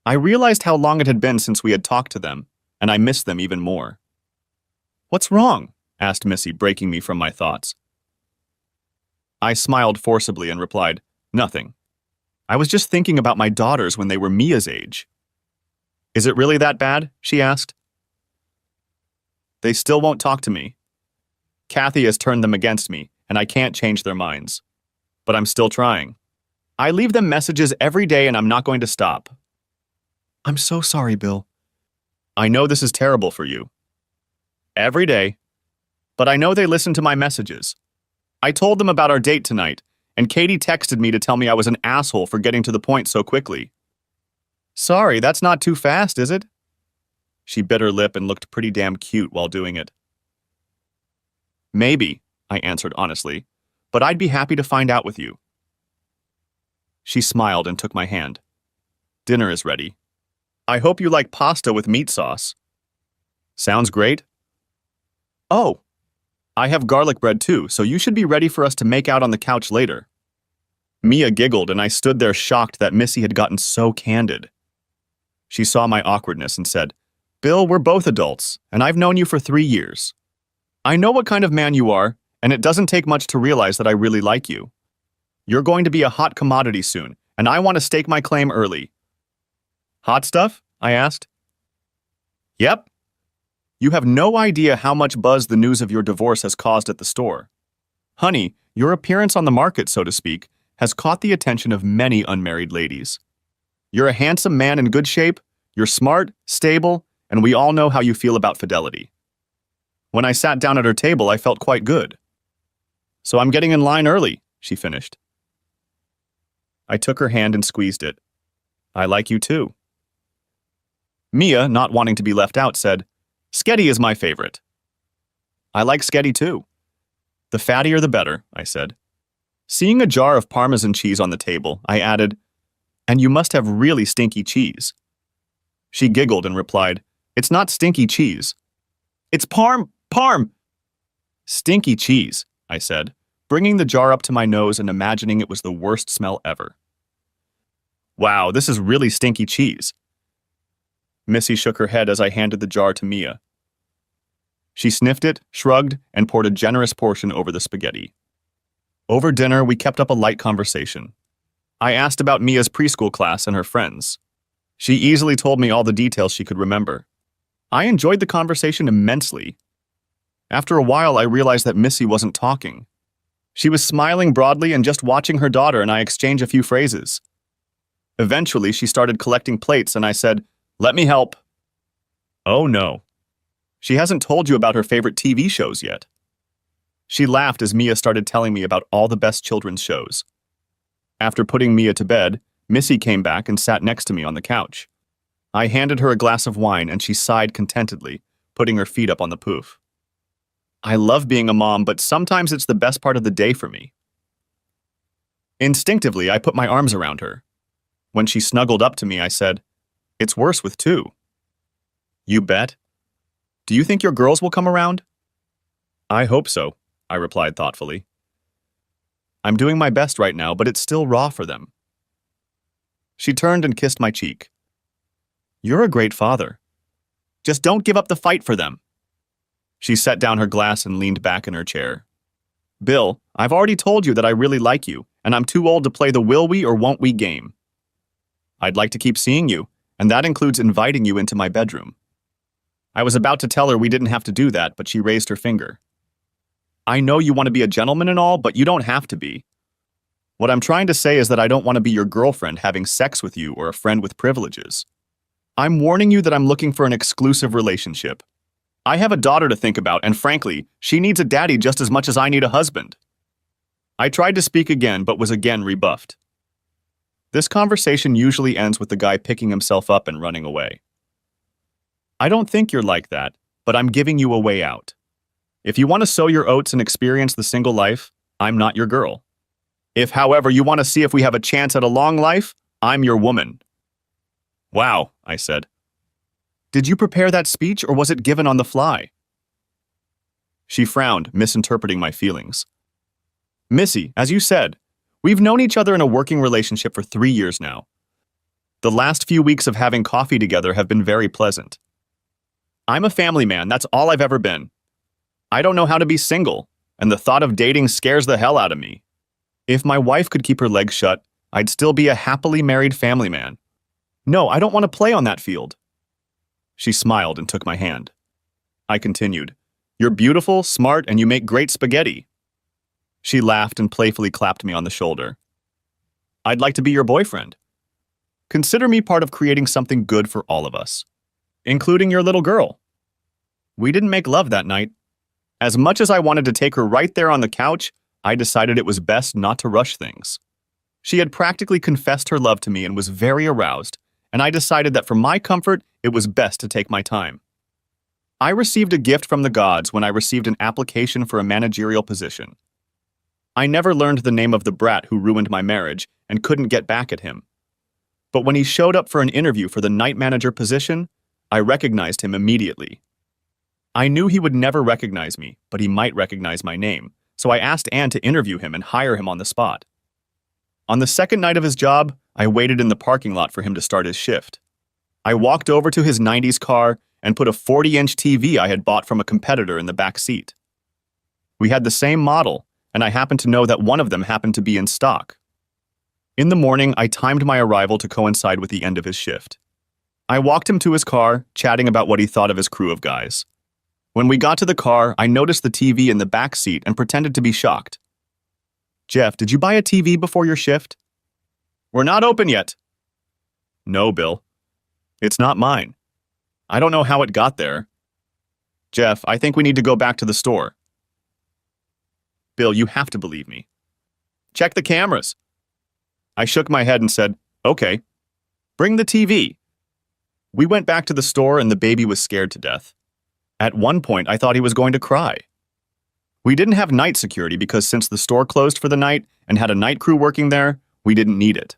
I realized how long it had been since we had talked to them, and I missed them even more. "What's wrong?" asked Missy, breaking me from my thoughts. I smiled forcibly and replied, "Nothing. I was just thinking about my daughters when they were Mia's age." "Is it really that bad?" she asked. "They still won't talk to me. Kathy has turned them against me, and I can't change their minds. But I'm still trying. I leave them messages every day and I'm not going to stop." "I'm so sorry, Bill." "I know this is terrible for you. Every day. But I know they listen to my messages. I told them about our date tonight, and Katie texted me to tell me I was an asshole for getting to the point so quickly." "Sorry, that's not too fast, is it?" She bit her lip and looked pretty damn cute while doing it. "Maybe," I answered honestly, "but I'd be happy to find out with you." She smiled and took my hand. "Dinner is ready. I hope you like pasta with meat sauce." "Sounds great." "Oh, I have garlic bread too, so you should be ready for us to make out on the couch later." Mia giggled and I stood there shocked that Missy had gotten so candid. She saw my awkwardness and said, "Bill, we're both adults, and I've known you for 3 years. I know what kind of man you are, And it doesn't take much to realize that I really like you. You're going to be a hot commodity soon, and I want to stake my claim early." "Hot stuff?" I asked. "Yep. You have no idea how much buzz the news of your divorce has caused at the store. Honey, your appearance on the market, so to speak, has caught the attention of many unmarried ladies. You're a handsome man in good shape, you're smart, stable, and we all know how you feel about fidelity." When I sat down at her table, I felt quite good. "So I'm getting in line early," she finished. I took her hand and squeezed it. "I like you too." Mia, not wanting to be left out, said, "Sketty is my favorite." "I like Sketty too." "The fattier the better," I said. Seeing a jar of Parmesan cheese on the table, I added, "And you must have really stinky cheese." She giggled and replied, "It's not stinky cheese. It's parm. Stinky cheese," I said, bringing the jar up to my nose and imagining it was the worst smell ever. "Wow, this is really stinky cheese." Missy shook her head as I handed the jar to Mia. She sniffed it, shrugged, and poured a generous portion over the spaghetti. Over dinner, we kept up a light conversation. I asked about Mia's preschool class and her friends. She easily told me all the details she could remember. I enjoyed the conversation immensely. After a while, I realized that Missy wasn't talking. She was smiling broadly and just watching her daughter and I exchange a few phrases. Eventually, she started collecting plates and I said, "Let me help." "Oh no. She hasn't told you about her favorite TV shows yet." She laughed as Mia started telling me about all the best children's shows. After putting Mia to bed, Missy came back and sat next to me on the couch. I handed her a glass of wine and she sighed contentedly, putting her feet up on the poof. I love being a mom, but sometimes it's the best part of the day for me. Instinctively, I put my arms around her. When she snuggled up to me, I said, "It's worse with two." "You bet. Do you think your girls will come around?" "I hope so," I replied thoughtfully. "I'm doing my best right now, but it's still raw for them." She turned and kissed my cheek. "You're a great father. Just don't give up the fight for them." She set down her glass and leaned back in her chair. "Bill, I've already told you that I really like you, and I'm too old to play the will we or won't we game. I'd like to keep seeing you, and that includes inviting you into my bedroom." I was about to tell her we didn't have to do that, but she raised her finger. "I know you want to be a gentleman and all, but you don't have to be. What I'm trying to say is that I don't want to be your girlfriend having sex with you or a friend with privileges. I'm warning you that I'm looking for an exclusive relationship. I have a daughter to think about, and frankly, she needs a daddy just as much as I need a husband." I tried to speak again, but was again rebuffed. This conversation usually ends with the guy picking himself up and running away. I don't think you're like that, but I'm giving you a way out. If you want to sow your oats and experience the single life, I'm not your girl. If, however, you want to see if we have a chance at a long life, I'm your woman. "Wow," I said. "Did you prepare that speech or was it given on the fly?" She frowned, misinterpreting my feelings. "Missy, as you said, we've known each other in a working relationship for 3 years now. The last few weeks of having coffee together have been very pleasant. I'm a family man, that's all I've ever been. I don't know how to be single, and the thought of dating scares the hell out of me. If my wife could keep her legs shut, I'd still be a happily married family man. No, I don't want to play on that field." She smiled and took my hand. I continued, "You're beautiful, smart, and you make great spaghetti." She laughed and playfully clapped me on the shoulder. "I'd like to be your boyfriend. Consider me part of creating something good for all of us, including your little girl." We didn't make love that night. As much as I wanted to take her right there on the couch, I decided it was best not to rush things. She had practically confessed her love to me and was very aroused, and I decided that for my comfort, it was best to take my time. I received a gift from the gods when I received an application for a managerial position. I never learned the name of the brat who ruined my marriage and couldn't get back at him. But when he showed up for an interview for the night manager position, I recognized him immediately. I knew he would never recognize me, but he might recognize my name, so I asked Anne to interview him and hire him on the spot. On the second night of his job, I waited in the parking lot for him to start his shift. I walked over to his 90s car and put a 40-inch TV I had bought from a competitor in the back seat. We had the same model, and I happened to know that one of them happened to be in stock. In the morning, I timed my arrival to coincide with the end of his shift. I walked him to his car, chatting about what he thought of his crew of guys. When we got to the car, I noticed the TV in the back seat and pretended to be shocked. "Jeff, did you buy a TV before your shift?" "We're not open yet." "No, Bill. It's not mine. I don't know how it got there." "Jeff, I think we need to go back to the store." "Bill, you have to believe me." "Check the cameras." I shook my head and said, "Okay. Bring the TV." We went back to the store and the baby was scared to death. At one point, I thought he was going to cry. We didn't have night security because since the store closed for the night and had a night crew working there, we didn't need it.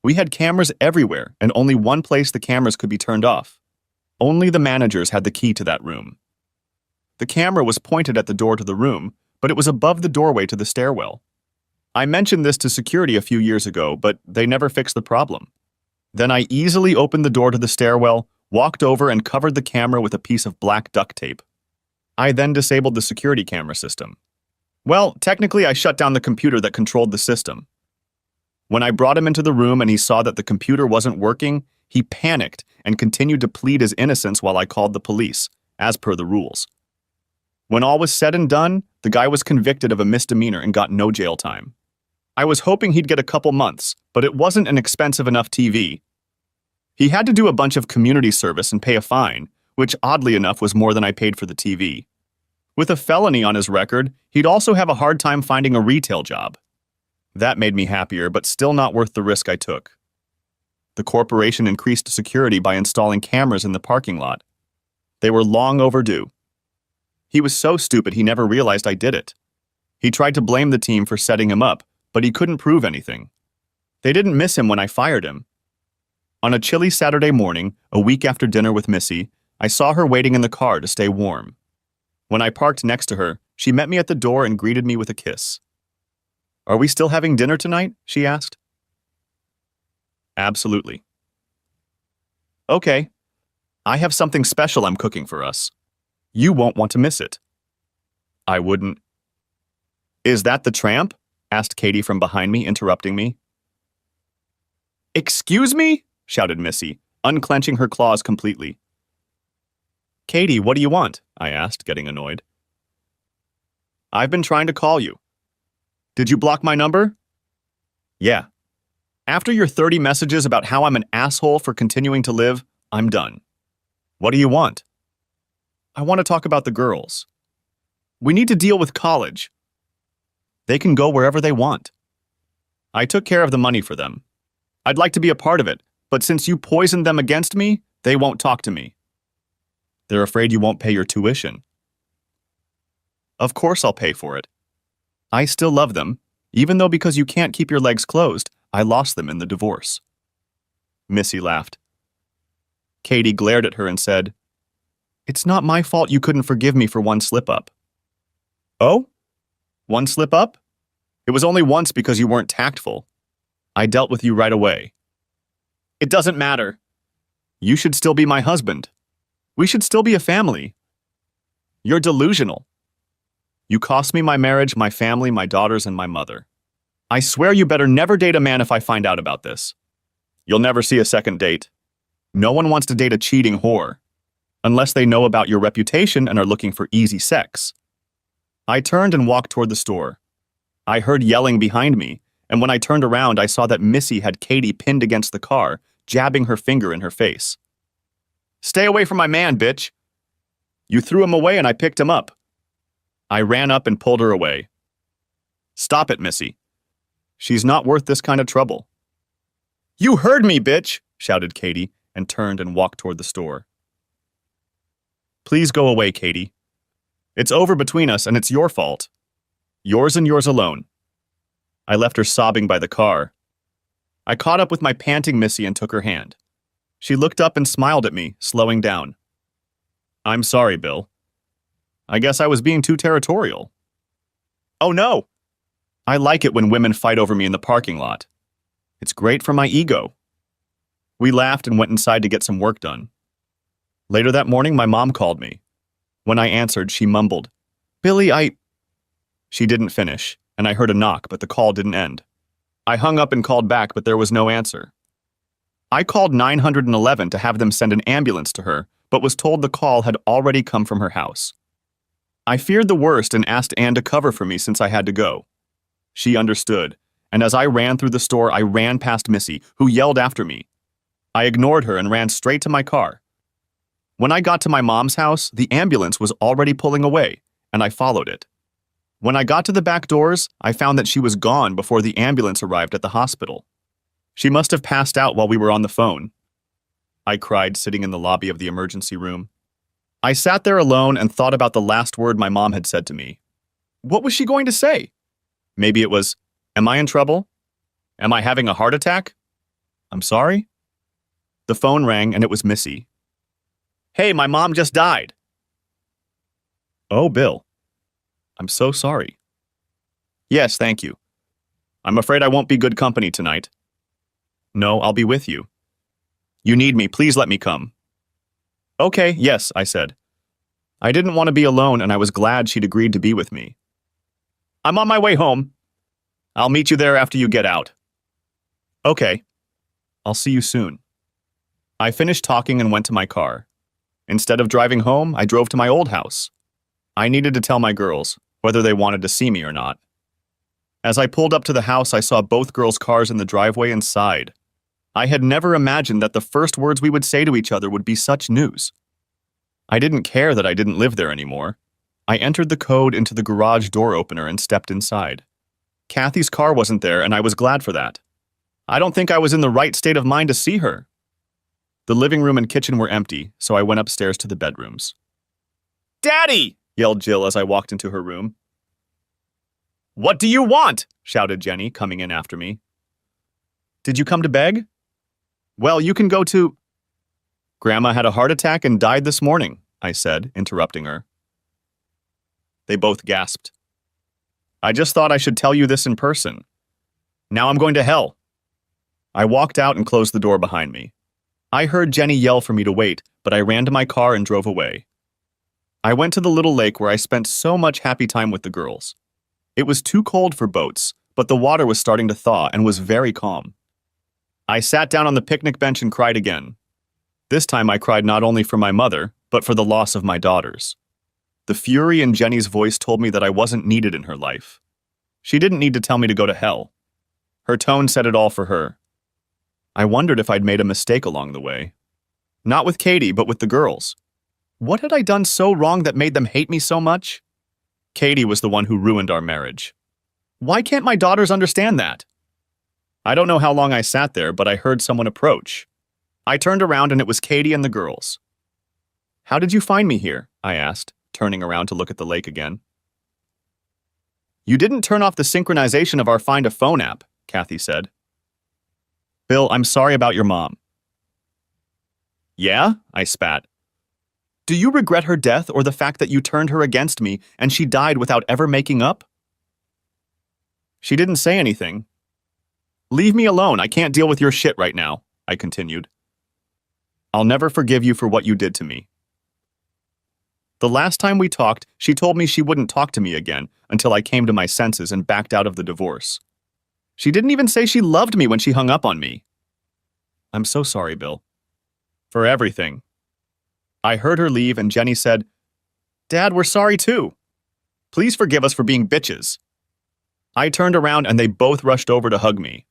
We had cameras everywhere and only one place the cameras could be turned off. Only the managers had the key to that room. The camera was pointed at the door to the room, but it was above the doorway to the stairwell. I mentioned this to security a few years ago, but they never fixed the problem. Then I easily opened the door to the stairwell, walked over and covered the camera with a piece of black duct tape. I then disabled the security camera system. Well, technically I shut down the computer that controlled the system. When I brought him into the room and he saw that the computer wasn't working, he panicked and continued to plead his innocence while I called the police, as per the rules. When all was said and done, the guy was convicted of a misdemeanor and got no jail time. I was hoping he'd get a couple months, but it wasn't an expensive enough TV. He had to do a bunch of community service and pay a fine, which oddly enough was more than I paid for the TV. With a felony on his record, he'd also have a hard time finding a retail job. That made me happier, but still not worth the risk I took. The corporation increased security by installing cameras in the parking lot. They were long overdue. He was so stupid he never realized I did it. He tried to blame the team for setting him up, but he couldn't prove anything. They didn't miss him when I fired him. On a chilly Saturday morning, a week after dinner with Missy, I saw her waiting in the car to stay warm. When I parked next to her, she met me at the door and greeted me with a kiss. "Are we still having dinner tonight?" she asked. "Absolutely." "Okay. I have something special I'm cooking for us. You won't want to miss it." "I wouldn't." "Is that the tramp?" asked Katie from behind me, interrupting me. "Excuse me?" shouted Missy, unclenching her claws completely. "Katie, what do you want?" I asked, getting annoyed. "I've been trying to call you." "Did you block my number?" "Yeah. After your 30 messages about how I'm an asshole for continuing to live, I'm done." "What do you want?" "I want to talk about the girls. We need to deal with college. They can go wherever they want. I took care of the money for them. I'd like to be a part of it, but since you poisoned them against me, they won't talk to me. They're afraid you won't pay your tuition." "Of course I'll pay for it. I still love them, even though because you can't keep your legs closed, I lost them in the divorce." Missy laughed. Katie glared at her and said, "It's not my fault you couldn't forgive me for one slip-up." "Oh? One slip-up? It was only once because you weren't tactful. I dealt with you right away." "It doesn't matter." "You should still be my husband. We should still be a family." "You're delusional. You cost me my marriage, my family, my daughters, and my mother. I swear you better never date a man if I find out about this. You'll never see a second date. No one wants to date a cheating whore, unless they know about your reputation and are looking for easy sex." I turned and walked toward the store. I heard yelling behind me, and when I turned around, I saw that Missy had Katie pinned against the car, jabbing her finger in her face. "Stay away from my man, bitch." "You threw him away and I picked him up." I ran up and pulled her away. "Stop it, Missy. She's not worth this kind of trouble." "You heard me, bitch," shouted Katie, and turned and walked toward the store. "Please go away, Katie. It's over between us and it's your fault. Yours and yours alone." I left her sobbing by the car. I caught up with my panting Missy and took her hand. She looked up and smiled at me, slowing down. "I'm sorry, Bill. I guess I was being too territorial." "Oh no. I like it when women fight over me in the parking lot. It's great for my ego." We laughed and went inside to get some work done. Later that morning, my mom called me. When I answered, she mumbled, "Billy, She didn't finish, and I heard a knock, but the call didn't end. I hung up and called back, but there was no answer. I called 911 to have them send an ambulance to her, but was told the call had already come from her house. I feared the worst and asked Anne to cover for me since I had to go. She understood, and as I ran through the store, I ran past Missy, who yelled after me. I ignored her and ran straight to my car. When I got to my mom's house, the ambulance was already pulling away, and I followed it. When I got to the back doors, I found that she was gone before the ambulance arrived at the hospital. She must have passed out while we were on the phone. I cried sitting in the lobby of the emergency room. I sat there alone and thought about the last word my mom had said to me. What was she going to say? Maybe it was, "Am I in trouble? Am I having a heart attack? I'm sorry?" The phone rang and it was Missy. "Hey, my mom just died." "Oh, Bill. I'm so sorry." "Yes, thank you. I'm afraid I won't be good company tonight." "No, I'll be with you." "You need me, please let me come." "Okay, yes," I said. I didn't want to be alone and I was glad she'd agreed to be with me. "I'm on my way home. I'll meet you there after you get out." "Okay. I'll see you soon." I finished talking and went to my car. Instead of driving home, I drove to my old house. I needed to tell my girls, whether they wanted to see me or not. As I pulled up to the house, I saw both girls' cars in the driveway and sighed. I had never imagined that the first words we would say to each other would be such news. I didn't care that I didn't live there anymore. I entered the code into the garage door opener and stepped inside. Kathy's car wasn't there, and I was glad for that. I don't think I was in the right state of mind to see her. The living room and kitchen were empty, so I went upstairs to the bedrooms. "Daddy!" yelled Jill as I walked into her room. "What do you want?" shouted Jenny, coming in after me. "Did you come to beg?" "Well, you can go to—" "Grandma had a heart attack and died this morning," I said, interrupting her. They both gasped. "I just thought I should tell you this in person. Now I'm going to hell." I walked out and closed the door behind me. I heard Jenny yell for me to wait, but I ran to my car and drove away. I went to the little lake where I spent so much happy time with the girls. It was too cold for boats, but the water was starting to thaw and was very calm. I sat down on the picnic bench and cried again. This time I cried not only for my mother, but for the loss of my daughters. The fury in Jenny's voice told me that I wasn't needed in her life. She didn't need to tell me to go to hell. Her tone said it all for her. I wondered if I'd made a mistake along the way. Not with Katie, but with the girls. What had I done so wrong that made them hate me so much? Katie was the one who ruined our marriage. Why can't my daughters understand that? I don't know how long I sat there, but I heard someone approach. I turned around and it was Katie and the girls. "How did you find me here?" I asked, turning around to look at the lake again. "You didn't turn off the synchronization of our Find a Phone app," Kathy said. "Bill, I'm sorry about your mom." "Yeah?" I spat. "Do you regret her death or the fact that you turned her against me and she died without ever making up?" She didn't say anything. "Leave me alone, I can't deal with your shit right now," I continued. "I'll never forgive you for what you did to me." The last time we talked, she told me she wouldn't talk to me again until I came to my senses and backed out of the divorce. She didn't even say she loved me when she hung up on me. I'm so sorry, Bill. For everything. I heard her leave and Jenny said, "Dad, we're sorry too. Please forgive us for being bitches." I turned around and they both rushed over to hug me.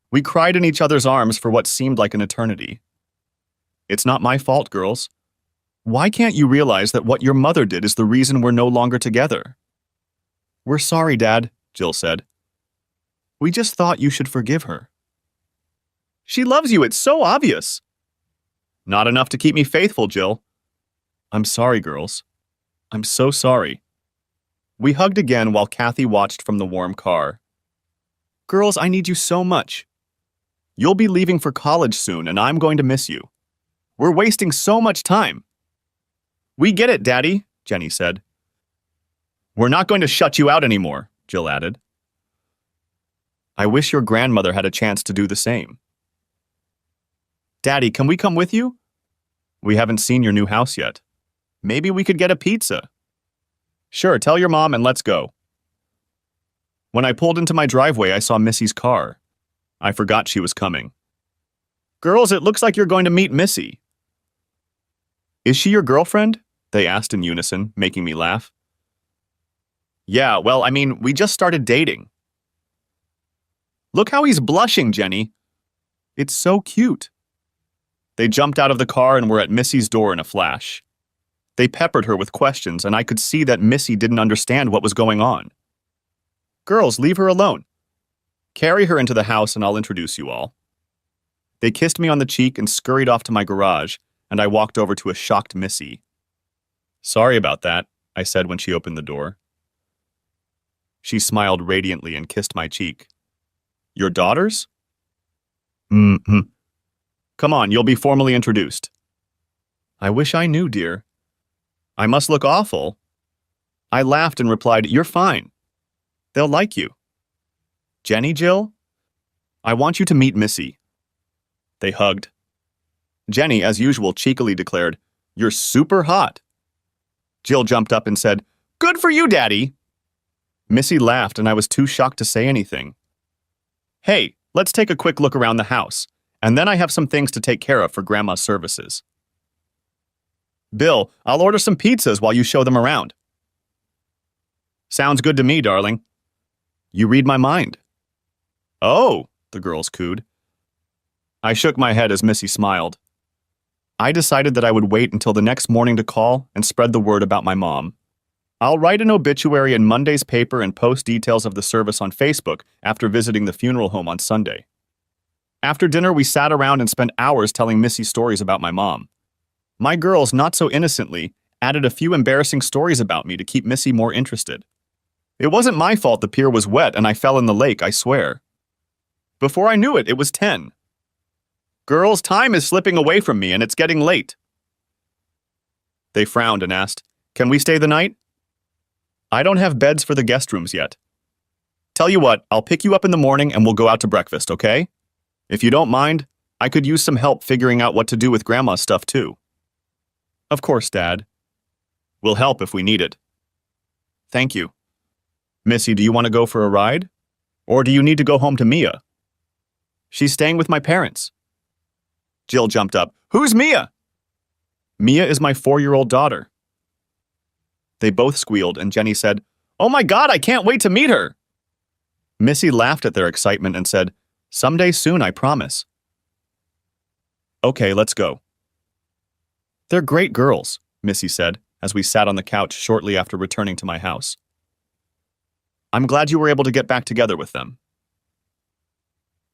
We cried in each other's arms for what seemed like an eternity. It's not my fault, girls. Why can't you realize that what your mother did is the reason we're no longer together? "We're sorry, Dad," Jill said. "We just thought you should forgive her." "She loves you, it's so obvious." "Not enough to keep me faithful, Jill." "I'm sorry, girls. I'm so sorry." We hugged again while Kathy watched from the warm car. "Girls, I need you so much. You'll be leaving for college soon and I'm going to miss you. We're wasting so much time." "We get it, Daddy," Jenny said. "We're not going to shut you out anymore," Jill added. "I wish your grandmother had a chance to do the same." "Daddy, can we come with you?" "We haven't seen your new house yet. Maybe we could get a pizza." "Sure, tell your mom and let's go." When I pulled into my driveway, I saw Missy's car. I forgot she was coming. Girls, it looks like you're going to meet Missy. Is she your girlfriend? They asked in unison, making me laugh. Yeah, well, we just started dating. Look how he's blushing, Jenny. It's so cute. They jumped out of the car and were at Missy's door in a flash. They peppered her with questions, and I could see that Missy didn't understand what was going on. Girls, leave her alone. Carry her into the house and I'll introduce you all. They kissed me on the cheek and scurried off to my garage, and I walked over to a shocked Missy. Sorry about that, I said when she opened the door. She smiled radiantly and kissed my cheek. Your daughters? Mm-hmm. Come on, you'll be formally introduced. I wish I knew, dear. I must look awful. I laughed and replied, You're fine. They'll like you. Jenny, Jill? I want you to meet Missy. They hugged. Jenny, as usual, cheekily declared, You're super hot. Jill jumped up and said, Good for you, Daddy. Missy laughed and I was too shocked to say anything. Hey, let's take a quick look around the house, and then I have some things to take care of for Grandma's services. Bill, I'll order some pizzas while you show them around. Sounds good to me, darling. You read my mind. Oh, the girls cooed. I shook my head as Missy smiled. I decided that I would wait until the next morning to call and spread the word about my mom. I'll write an obituary in Monday's paper and post details of the service on Facebook after visiting the funeral home on Sunday. After dinner, we sat around and spent hours telling Missy stories about my mom. My girls, not so innocently, added a few embarrassing stories about me to keep Missy more interested. It wasn't my fault the pier was wet and I fell in the lake, I swear. Before I knew it, it was 10. Girls, time is slipping away from me and it's getting late. They frowned and asked, Can we stay the night? I don't have beds for the guest rooms yet. Tell you what, I'll pick you up in the morning and we'll go out to breakfast, okay? If you don't mind, I could use some help figuring out what to do with Grandma's stuff too. Of course, Dad. We'll help if we need it. Thank you. Missy, do you want to go for a ride? Or do you need to go home to Mia? She's staying with my parents. Jill jumped up. Who's Mia? Mia is my 4-year-old daughter. They both squealed, and Jenny said, Oh my God, I can't wait to meet her. Missy laughed at their excitement and said, Someday soon, I promise. Okay, let's go. They're great girls, Missy said, as we sat on the couch shortly after returning to my house. I'm glad you were able to get back together with them.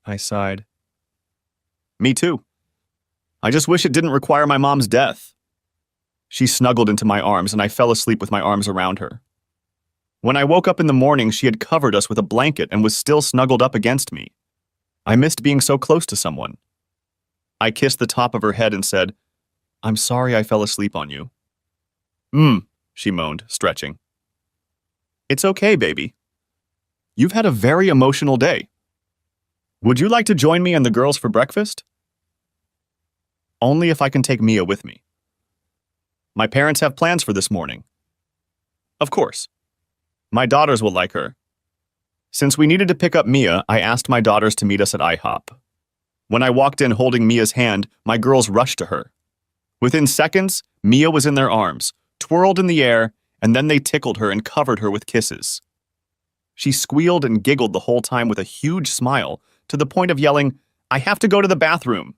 I sighed. Me too. I just wish it didn't require my mom's death. She snuggled into my arms and I fell asleep with my arms around her. When I woke up in the morning, she had covered us with a blanket and was still snuggled up against me. I missed being so close to someone. I kissed the top of her head and said, I'm sorry I fell asleep on you. She moaned, stretching. It's okay, baby. You've had a very emotional day. Would you like to join me and the girls for breakfast? Only if I can take Mia with me. My parents have plans for this morning. Of course. My daughters will like her. Since we needed to pick up Mia, I asked my daughters to meet us at IHOP. When I walked in holding Mia's hand, my girls rushed to her. Within seconds, Mia was in their arms, twirled in the air, and then they tickled her and covered her with kisses. She squealed and giggled the whole time with a huge smile, to the point of yelling, I have to go to the bathroom.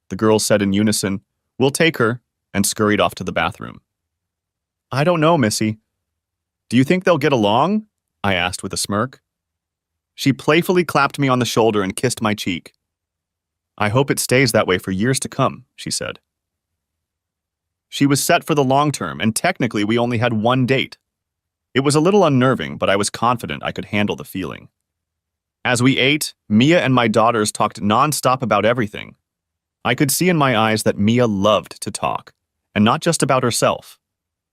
The girls said in unison, We'll take her, and scurried off to the bathroom. I don't know, Missy. Do you think they'll get along? I asked with a smirk. She playfully clapped me on the shoulder and kissed my cheek. I hope it stays that way for years to come, she said. She was set for the long term, and technically we only had one date. It was a little unnerving, but I was confident I could handle the feeling. As we ate, Mia and my daughters talked nonstop about everything. I could see in my eyes that Mia loved to talk, and not just about herself.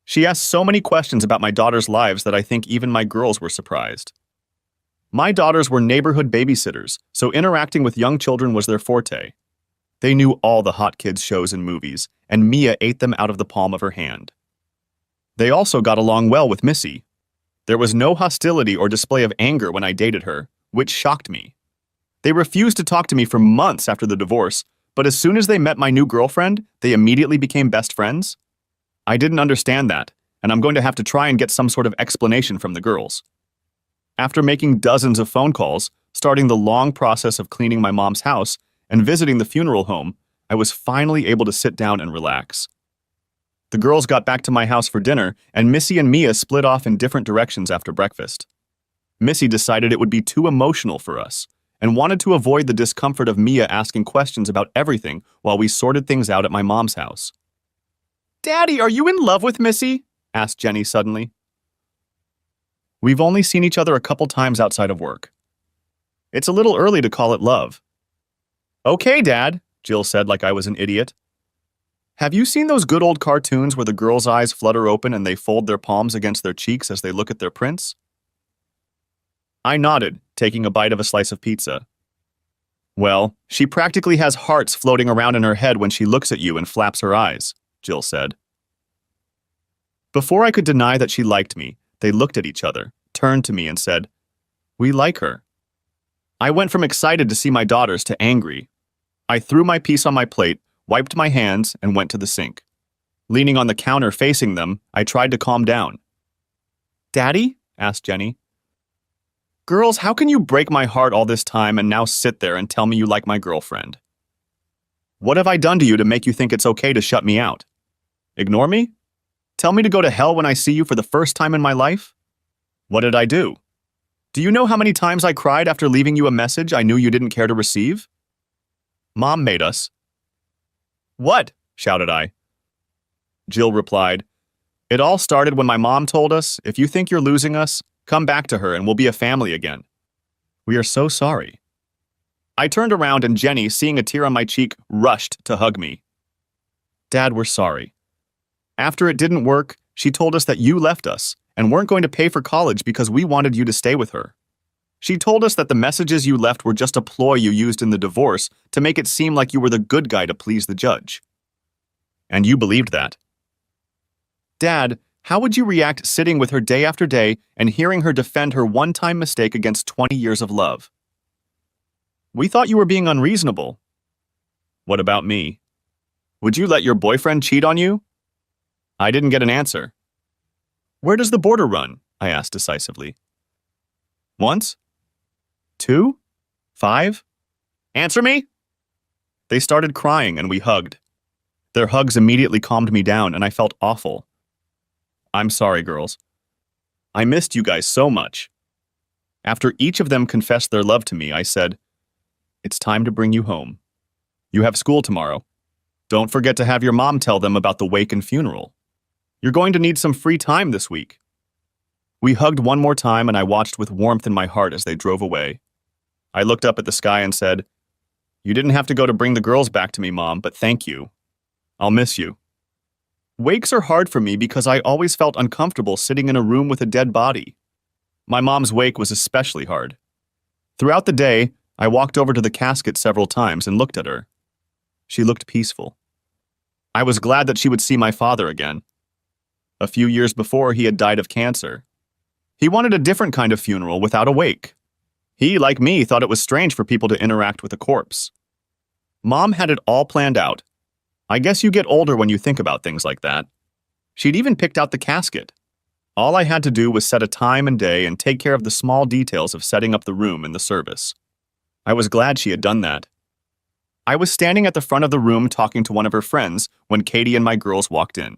She asked so many questions about my daughters' lives that I think even my girls were surprised. My daughters were neighborhood babysitters, so interacting with young children was their forte. They knew all the hot kids shows and movies, and Mia ate them out of the palm of her hand. They also got along well with Missy. There was no hostility or display of anger when I dated her, which shocked me. They refused to talk to me for months after the divorce, but as soon as they met my new girlfriend, they immediately became best friends. I didn't understand that, and I'm going to have to try and get some sort of explanation from the girls. After making dozens of phone calls, starting the long process of cleaning my mom's house, and visiting the funeral home, I was finally able to sit down and relax. The girls got back to my house for dinner, and Missy and Mia split off in different directions after breakfast. Missy decided it would be too emotional for us, and wanted to avoid the discomfort of Mia asking questions about everything while we sorted things out at my mom's house. "Daddy, are you in love with Missy?" asked Jenny suddenly. "We've only seen each other a couple times outside of work. It's a little early to call it love." "Okay, Dad," Jill said like I was an idiot. "Have you seen those good old cartoons where the girls' eyes flutter open and they fold their palms against their cheeks as they look at their prince?" I nodded, taking a bite of a slice of pizza. "Well, she practically has hearts floating around in her head when she looks at you and flaps her eyes," Jill said. Before I could deny that she liked me, they looked at each other, turned to me and said, "We like her." I went from excited to see my daughters to angry. I threw my piece on my plate, wiped my hands, and went to the sink. Leaning on the counter facing them, I tried to calm down. "Daddy?" asked Jenny. "Girls, how can you break my heart all this time and now sit there and tell me you like my girlfriend? What have I done to you to make you think it's okay to shut me out? Ignore me? Tell me to go to hell when I see you for the first time in my life? What did I do? Do you know how many times I cried after leaving you a message I knew you didn't care to receive? Mom made us." "What?" shouted I. Jill replied, "It all started when my mom told us, if you think you're losing us, come back to her and we'll be a family again. We are so sorry." I turned around and Jenny, seeing a tear on my cheek, rushed to hug me. "Dad, we're sorry. After it didn't work, she told us that you left us and weren't going to pay for college because we wanted you to stay with her. She told us that the messages you left were just a ploy you used in the divorce to make it seem like you were the good guy to please the judge. And you believed that. Dad, how would you react sitting with her day after day and hearing her defend her one-time mistake against 20 years of love? We thought you were being unreasonable. What about me? Would you let your boyfriend cheat on you?" I didn't get an answer. "Where does the border run?" I asked decisively. "Once? 2? 5? Answer me!" They started crying and we hugged. Their hugs immediately calmed me down and I felt awful. "I'm sorry, girls. I missed you guys so much." After each of them confessed their love to me, I said, "It's time to bring you home. You have school tomorrow. Don't forget to have your mom tell them about the wake and funeral. You're going to need some free time this week." We hugged one more time and I watched with warmth in my heart as they drove away. I looked up at the sky and said, "You didn't have to go to bring the girls back to me, Mom, but thank you. I'll miss you." Wakes are hard for me because I always felt uncomfortable sitting in a room with a dead body. My mom's wake was especially hard. Throughout the day, I walked over to the casket several times and looked at her. She looked peaceful. I was glad that she would see my father again. A few years before, he had died of cancer. He wanted a different kind of funeral without a wake. He, like me, thought it was strange for people to interact with a corpse. Mom had it all planned out. I guess you get older when you think about things like that. She'd even picked out the casket. All I had to do was set a time and day and take care of the small details of setting up the room and the service. I was glad she had done that. I was standing at the front of the room talking to one of her friends when Katie and my girls walked in.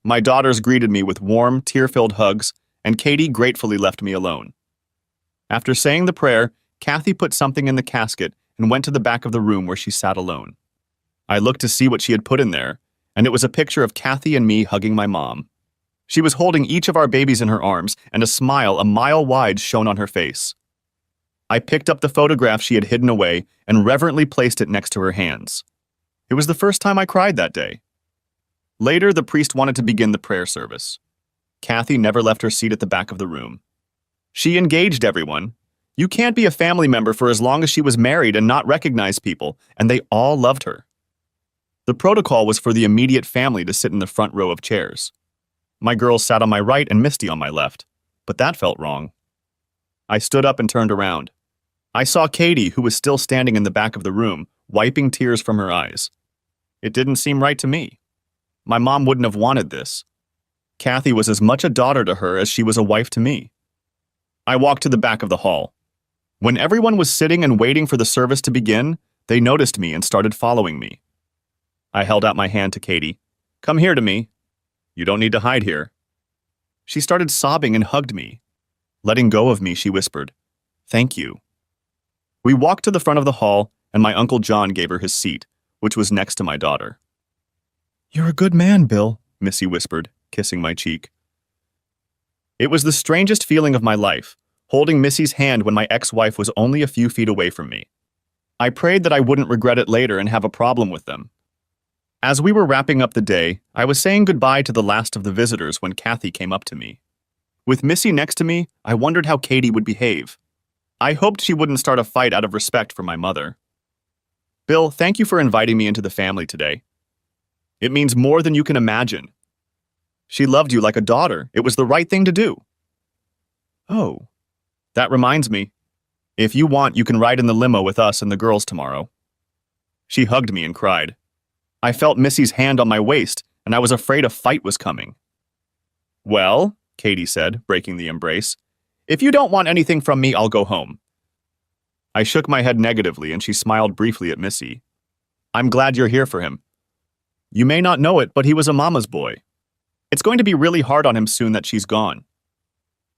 My daughters greeted me with warm, tear-filled hugs, and Katie gratefully left me alone. After saying the prayer, Kathy put something in the casket and went to the back of the room where she sat alone. I looked to see what she had put in there, and it was a picture of Kathy and me hugging my mom. She was holding each of our babies in her arms, and a smile a mile wide shone on her face. I picked up the photograph she had hidden away and reverently placed it next to her hands. It was the first time I cried that day. Later, the priest wanted to begin the prayer service. Kathy never left her seat at the back of the room. She engaged everyone. You can't be a family member for as long as she was married and not recognize people, and they all loved her. The protocol was for the immediate family to sit in the front row of chairs. My girls sat on my right and Misty on my left. but that felt wrong. I stood up and turned around. I saw Katie, who was still standing in the back of the room, wiping tears from her eyes. It didn't seem right to me. My mom wouldn't have wanted this. Kathy was as much a daughter to her as she was a wife to me. I walked to the back of the hall. When everyone was sitting and waiting for the service to begin, they noticed me and started following me. I held out my hand to Katie. "Come here to me. You don't need to hide here." She started sobbing and hugged me. Letting go of me, she whispered, "Thank you." We walked to the front of the hall, and my Uncle John gave her his seat, which was next to my daughter. "You're a good man, Bill," Missy whispered, kissing my cheek. It was the strangest feeling of my life, holding Missy's hand when my ex-wife was only a few feet away from me. I prayed that I wouldn't regret it later and have a problem with them. As we were wrapping up the day, I was saying goodbye to the last of the visitors when Kathy came up to me. With Missy next to me, I wondered how Katie would behave. I hoped she wouldn't start a fight out of respect for my mother. "Bill, thank you for inviting me into the family today. It means more than you can imagine. She loved you like a daughter. It was the right thing to do." "Oh, that reminds me. If you want, you can ride in the limo with us and the girls tomorrow." She hugged me and cried. I felt Missy's hand on my waist, and I was afraid a fight was coming. "Well," Katie said, breaking the embrace, "if you don't want anything from me, I'll go home." I shook my head negatively, and she smiled briefly at Missy. "I'm glad you're here for him. You may not know it, but he was a mama's boy. It's going to be really hard on him soon that she's gone."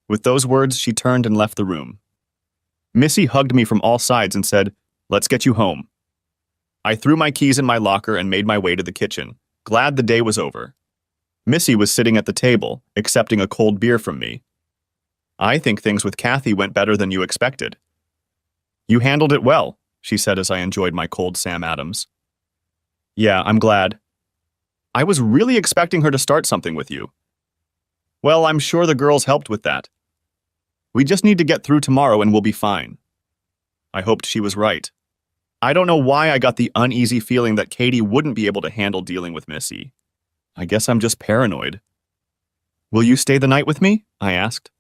With those words, she turned and left the room. Missy hugged me from all sides and said, "Let's get you home." I threw my keys in my locker and made my way to the kitchen, glad the day was over. Missy was sitting at the table, accepting a cold beer from me. "I think things with Kathy went better than you expected." "You handled it well," she said as I enjoyed my cold Sam Adams. "Yeah, I'm glad. I was really expecting her to start something with you." "Well, I'm sure the girls helped with that. We just need to get through tomorrow and we'll be fine." I hoped she was right. I don't know why I got the uneasy feeling that Katie wouldn't be able to handle dealing with Missy. I guess I'm just paranoid. "Will you stay the night with me?" I asked.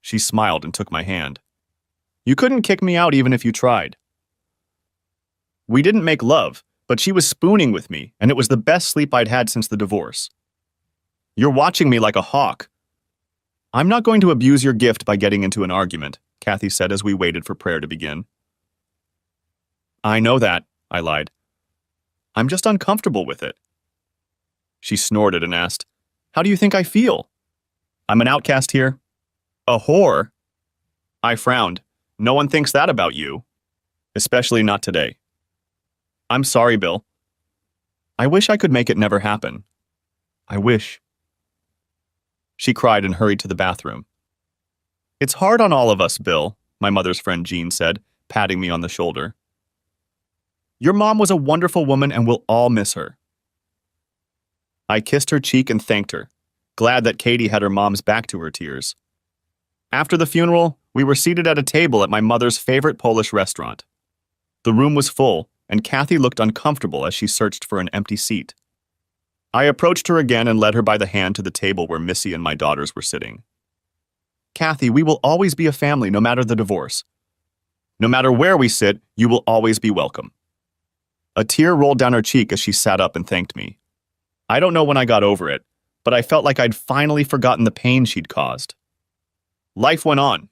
She smiled and took my hand. "You couldn't kick me out even if you tried." We didn't make love, but she was spooning with me, and it was the best sleep I'd had since the divorce. "You're watching me like a hawk." "I'm not going to abuse your gift by getting into an argument," Kathy said as we waited for prayer to begin. "I know that," I lied. "I'm just uncomfortable with it." She snorted and asked, "How do you think I feel? I'm an outcast here? A whore?" I frowned. "No one thinks that about you. Especially not today." "I'm sorry, Bill. I wish I could make it never happen. I wish." She cried and hurried to the bathroom. "It's hard on all of us, Bill," my mother's friend Jean said, patting me on the shoulder. "Your mom was a wonderful woman and we'll all miss her." I kissed her cheek and thanked her, glad that Katie had her mom's back to her tears. After the funeral, we were seated at a table at my mother's favorite Polish restaurant. The room was full, and Kathy looked uncomfortable as she searched for an empty seat. I approached her again and led her by the hand to the table where Missy and my daughters were sitting. "Kathy, we will always be a family no matter the divorce. No matter where we sit, you will always be welcome." A tear rolled down her cheek as she sat up and thanked me. I don't know when I got over it, but I felt like I'd finally forgotten the pain she'd caused. Life went on.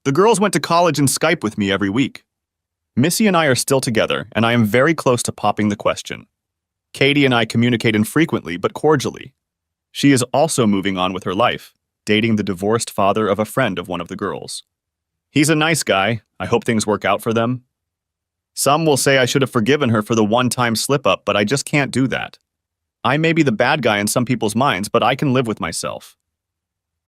The girls went to college and Skype with me every week. Missy and I are still together, and I am very close to popping the question. Katie and I communicate infrequently but cordially. She is also moving on with her life, dating the divorced father of a friend of one of the girls. He's a nice guy. I hope things work out for them. Some will say I should have forgiven her for the one-time slip-up, but I just can't do that. I may be the bad guy in some people's minds, but I can live with myself.